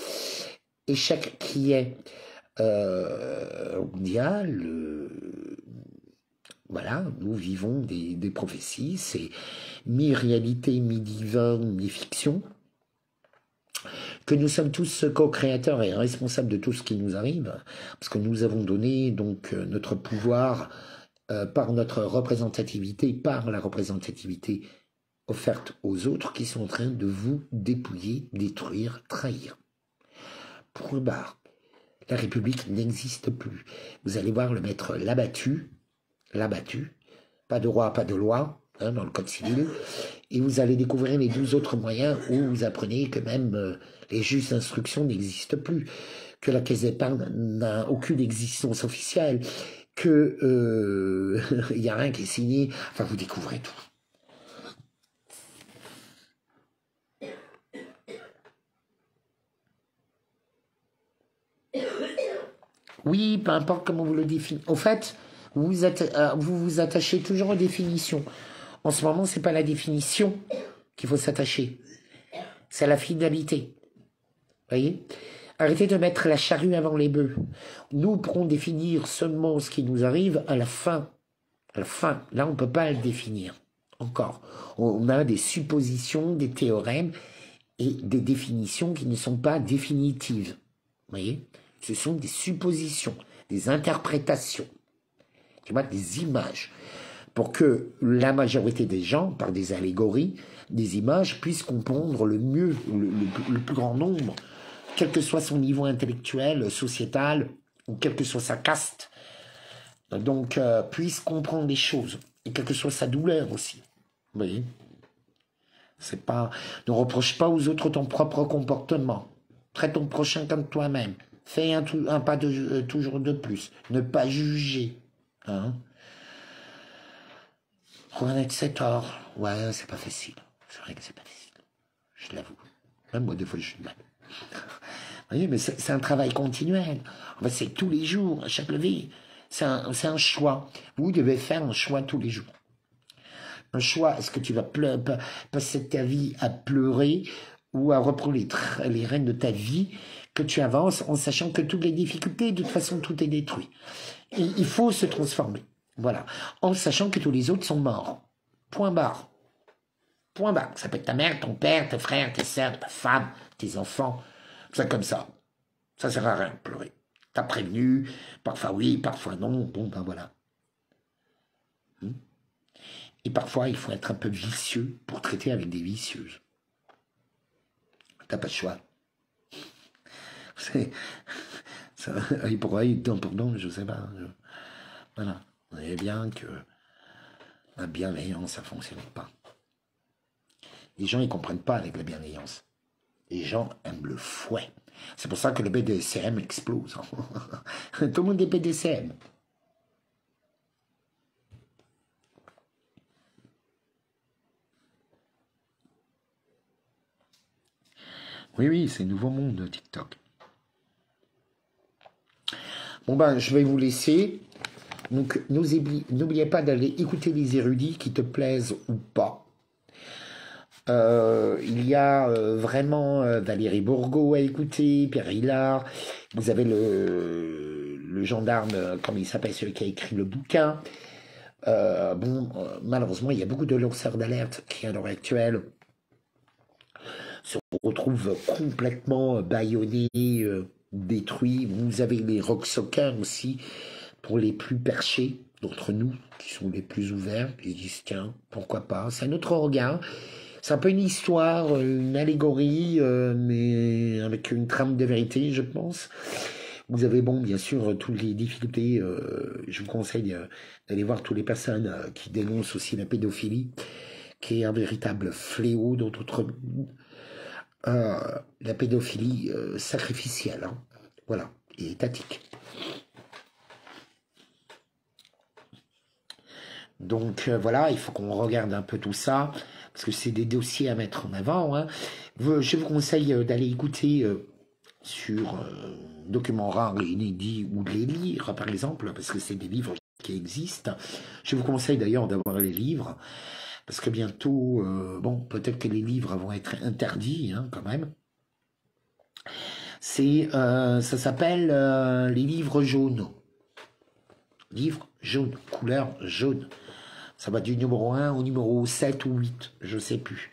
échec qui est mondial. Voilà, nous vivons des prophéties, c'est mi-réalité, mi-divin, mi-fiction. Que nous sommes tous co-créateurs et responsables de tout ce qui nous arrive, parce que nous avons donné donc notre pouvoir par notre représentativité, par la représentativité offerte aux autres qui sont en train de vous dépouiller, détruire, trahir. Point barre. La République n'existe plus. Vous allez voir le maître l'abattu, pas de roi, pas de loi, hein, dans le code civil, et vous allez découvrir les 12 autres moyens où vous apprenez que même les juges d'instruction n'existent plus, que la caisse d'épargne n'a aucune existence officielle, que il n'y a rien qui est signé, enfin vous découvrez tout. Oui, peu importe comment vous le définissez. En fait, vous vous attachez toujours aux définitions. En ce moment, c'est pas la définition qu'il faut s'attacher. C'est la finalité. Voyez? Arrêtez de mettre la charrue avant les bœufs. Nous pourrons définir seulement ce qui nous arrive à la fin. À la fin. Là, on ne peut pas le définir. Encore. On a des suppositions, des théorèmes et des définitions qui ne sont pas définitives. Vous voyez? Ce sont des suppositions, des interprétations, tu vois, des images, pour que la majorité des gens, par des allégories, des images, puissent comprendre le mieux, le plus grand nombre, quel que soit son niveau intellectuel, sociétal, ou quelle que soit sa caste, donc puisse comprendre les choses, et quelle que soit sa douleur aussi. Vous voyez? C'est pas, ne reproche pas aux autres ton propre comportement. Traite ton prochain comme toi-même. Fais un pas toujours de plus. Ne pas juger. Hein? Reconnaître ses torts. Ouais, c'est pas facile. C'est vrai que c'est pas facile. Je l'avoue. Même moi, des fois, je suis mal. Vous voyez, mais c'est un travail continuel. En fait, c'est tous les jours, à chaque levée. C'est un choix. Vous devez faire un choix tous les jours. Un choix, est-ce que tu vas passer ta vie à pleurer ou à reprendre les rênes de ta vie, que tu avances en sachant que toutes les difficultés, de toute façon, tout est détruit. Et il faut se transformer. Voilà. En sachant que tous les autres sont morts. Point barre. Point barre. Ça peut être ta mère, ton père, tes frères, tes sœurs, ta femme, tes enfants. C'est comme ça. Ça sert à rien de pleurer. T'as prévenu, parfois oui, parfois non. Bon, ben voilà. Et parfois, il faut être un peu vicieux pour traiter avec des vicieuses. T'as pas de choix. C'est œil pour œil, dent pour dent, je sais pas. Voilà. Vous voyez bien que la bienveillance, ça ne fonctionne pas. Les gens, ils comprennent pas avec la bienveillance. Les gens aiment le fouet. C'est pour ça que le BDSM explose. Tout le monde est BDSM. Oui, oui, c'est nouveau monde, TikTok. Bon ben, je vais vous laisser. Donc, n'oubliez pas d'aller écouter les érudits qui te plaisent ou pas. Il y a vraiment Valérie Bourgault à écouter, Pierre Hillard. Vous avez le gendarme, comme il s'appelle, celui qui a écrit le bouquin. Malheureusement, il y a beaucoup de lanceurs d'alerte qui, à l'heure actuelle, se retrouvent complètement bâillonnés, détruits. Vous avez les rocksockers aussi, pour les plus perchés d'entre nous, qui sont les plus ouverts, qui se disent, tiens, pourquoi pas, c'est un autre regard. C'est un peu une histoire, une allégorie, mais avec une trame de vérité, je pense. Vous avez, bon, bien sûr, toutes les difficultés. Je vous conseille d'aller voir toutes les personnes qui dénoncent aussi la pédophilie, qui est un véritable fléau dans notre monde. La pédophilie sacrificielle, hein, voilà, et étatique. Donc voilà, il faut qu'on regarde un peu tout ça, parce que c'est des dossiers à mettre en avant. Hein. Je vous conseille d'aller écouter sur documents rares et inédits ou de les lire, par exemple, parce que c'est des livres qui existent. Je vous conseille d'ailleurs d'avoir les livres, parce que bientôt, bon, peut-être que les livres vont être interdits, hein, quand même. Ça s'appelle les livres jaunes. Livres jaunes, couleur jaune. Ça va du numéro 1 au numéro 7 ou 8, je ne sais plus.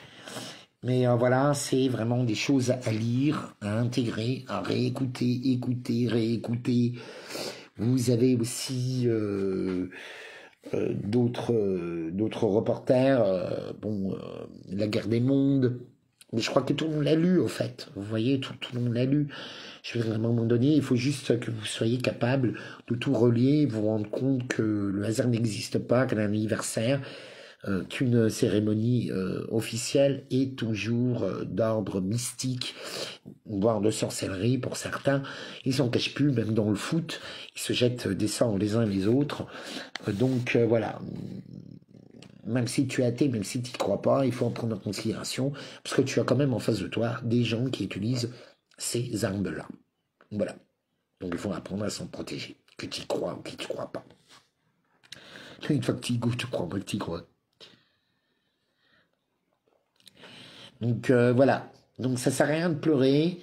Mais voilà, c'est vraiment des choses à lire, à intégrer, à réécouter, écouter, réécouter. Vous avez aussi d'autres reporters, La guerre des mondes. Mais je crois que tout le monde l'a lu, au fait. Vous voyez, tout le monde l'a lu. Je veux dire, à un moment donné, il faut juste que vous soyez capable de tout relier, vous rendre compte que le hasard n'existe pas, qu'un anniversaire, qu'une cérémonie officielle est toujours d'ordre mystique, voire de sorcellerie pour certains. Ils s'en cachent plus, même dans le foot, ils se jettent des sorts les uns les autres. Donc voilà, même si tu es athée, même si tu n'y crois pas, il faut en prendre en considération, parce que tu as quand même en face de toi des gens qui utilisent ces armes-là. Voilà. Donc il faut apprendre à s'en protéger, que tu y crois ou que tu y crois pas. Une fois que tu y goûtes, tu crois pas que tu y crois. Donc voilà. Donc ça sert à rien de pleurer.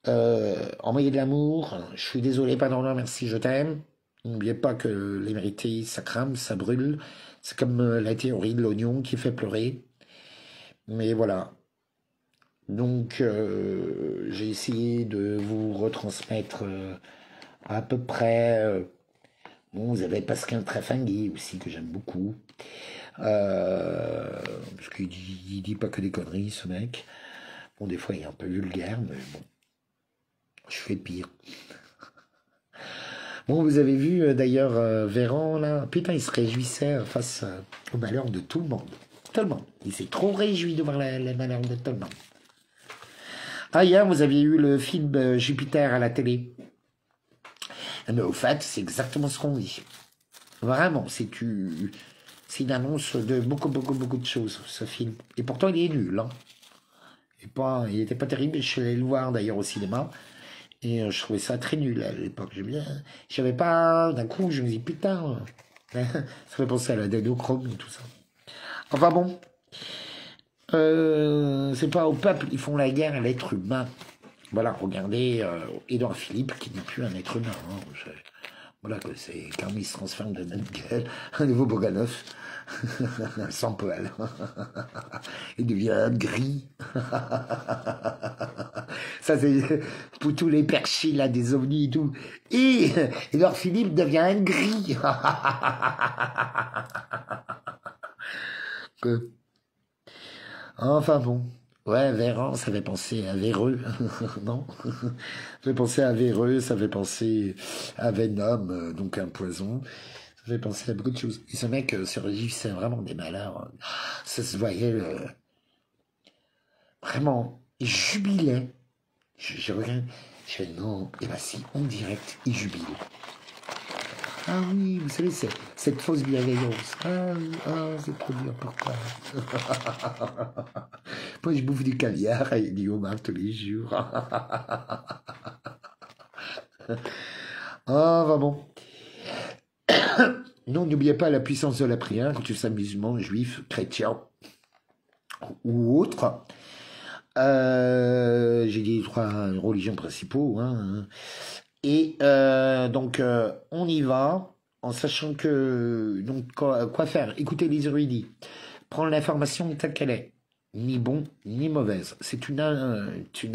Envoyer de l'amour. Je suis désolé, pardon, merci, je t'aime. N'oubliez pas que les vérités, ça crame, ça brûle. C'est comme la théorie de l'oignon qui fait pleurer. Mais voilà. Donc j'ai essayé de vous retransmettre à peu près. Bon, vous avez Pascal Trafangui aussi, que j'aime beaucoup. Parce qu'il dit pas que des conneries, ce mec. Bon, des fois, il est un peu vulgaire, mais bon, je fais pire. Bon, vous avez vu d'ailleurs Véran, là. Putain, il se réjouissait face au malheur de tout le monde. Tout le monde. Il s'est trop réjoui de voir les malheurs de tout le monde. Ah, hier, vous aviez eu le film Jupiter à la télé. Mais au fait, c'est exactement ce qu'on dit. Vraiment, c'est une annonce de beaucoup de choses, ce film. Et pourtant, il est nul. Hein. Il était pas terrible. Je suis allé le voir d'ailleurs au cinéma. Et je trouvais ça très nul à l'époque. J'avais pas. D'un coup, je me dis putain. Ça fait penser à la Dendrochrome et tout ça. Enfin bon. C'est pas au peuple, ils font la guerre à l'être humain. Voilà, regardez Édouard Philippe qui n'est plus un être humain. Hein. Voilà, c'est quand il se transforme de notre gueule, un nouveau Boganov, sans poil. Il devient gris. Ça, c'est pour tous les perchis, là, des ovnis et tout. Et Édouard Philippe devient un gris. Enfin bon. Ouais, Véran, ça fait penser à Véreux, non? Ça fait penser à Véreux, ça fait penser à Venom, donc un poison. Ça fait penser à beaucoup de choses. Et ce mec se réjouissait vraiment des malheurs. Ça se voyait vraiment, il jubilait. Je regarde, je fais non, et bah si, en direct, il jubile. Ah oui, vous savez, cette fausse bienveillance. C'est trop dur pour toi. Moi, je bouffe du caviar et du homard tous les jours. Va bon. Non, n'oubliez pas la puissance de la prière, que tu sois musulman, juif, chrétien ou autre. J'ai dit les 3 religions principaux. Hein. Et donc, on y va, en sachant que... Donc, quoi faire? Écoutez les érudits. Prendre l'information telle qu'elle est. Ni bon, ni mauvaise. C'est une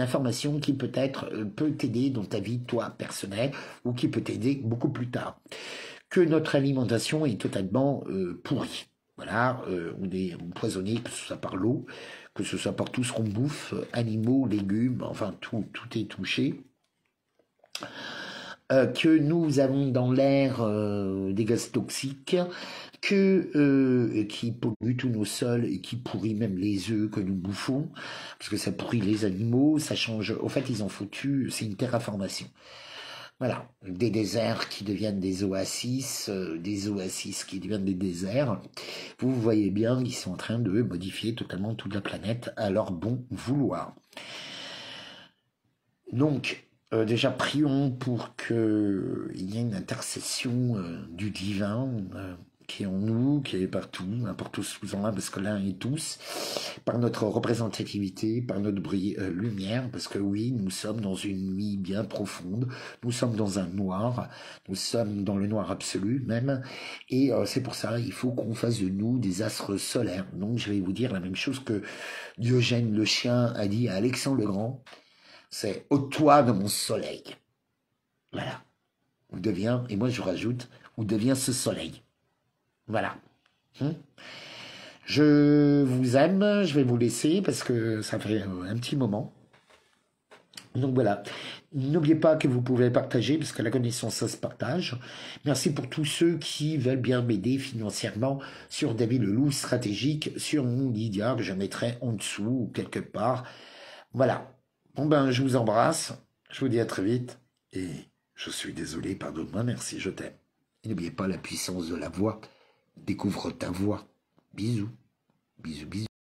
information qui peut t'aider dans ta vie, toi, personnelle, ou qui peut t'aider beaucoup plus tard. Que notre alimentation est totalement pourrie. Voilà, on est empoisonné, que ce soit par l'eau, que ce soit par tout ce qu'on bouffe, animaux, légumes, enfin tout est touché. Que nous avons dans l'air des gaz toxiques, qui polluent tous nos sols et qui pourrit même les œufs que nous bouffons, parce que ça pourrit les animaux, ça change. Au fait, ils ont foutu, c'est une terraformation. Voilà, des déserts qui deviennent des oasis qui deviennent des déserts. Vous voyez bien qu'ils sont en train de modifier totalement toute la planète à leur bon vouloir. Donc, déjà, prions pour qu'il y ait une intercession du divin qui est en nous, qui est partout, n'importe où nous en là, parce que l'un est tous, par notre représentativité, par notre lumière, parce que oui, nous sommes dans une nuit bien profonde, nous sommes dans un noir, nous sommes dans le noir absolu même, et c'est pour ça il faut qu'on fasse de nous des astres solaires. Donc je vais vous dire la même chose que Diogène le chien a dit à Alexandre le Grand, c'est ôte-toi de mon soleil. Voilà. Ou devient, et moi je rajoute, ou devient ce soleil. Voilà. Je vous aime, je vais vous laisser parce que ça fait un petit moment. Donc voilà. N'oubliez pas que vous pouvez partager, parce que la connaissance, ça se partage. Merci pour tous ceux qui veulent bien m'aider financièrement sur David Leloup Stratégique, sur mon Lydia, que je mettrai en dessous ou quelque part. Voilà. Bon ben, je vous embrasse. Je vous dis à très vite. Et je suis désolé, pardonne-moi, merci, je t'aime. Et n'oubliez pas la puissance de la voix. Découvre ta voix. Bisous. Bisous, bisous.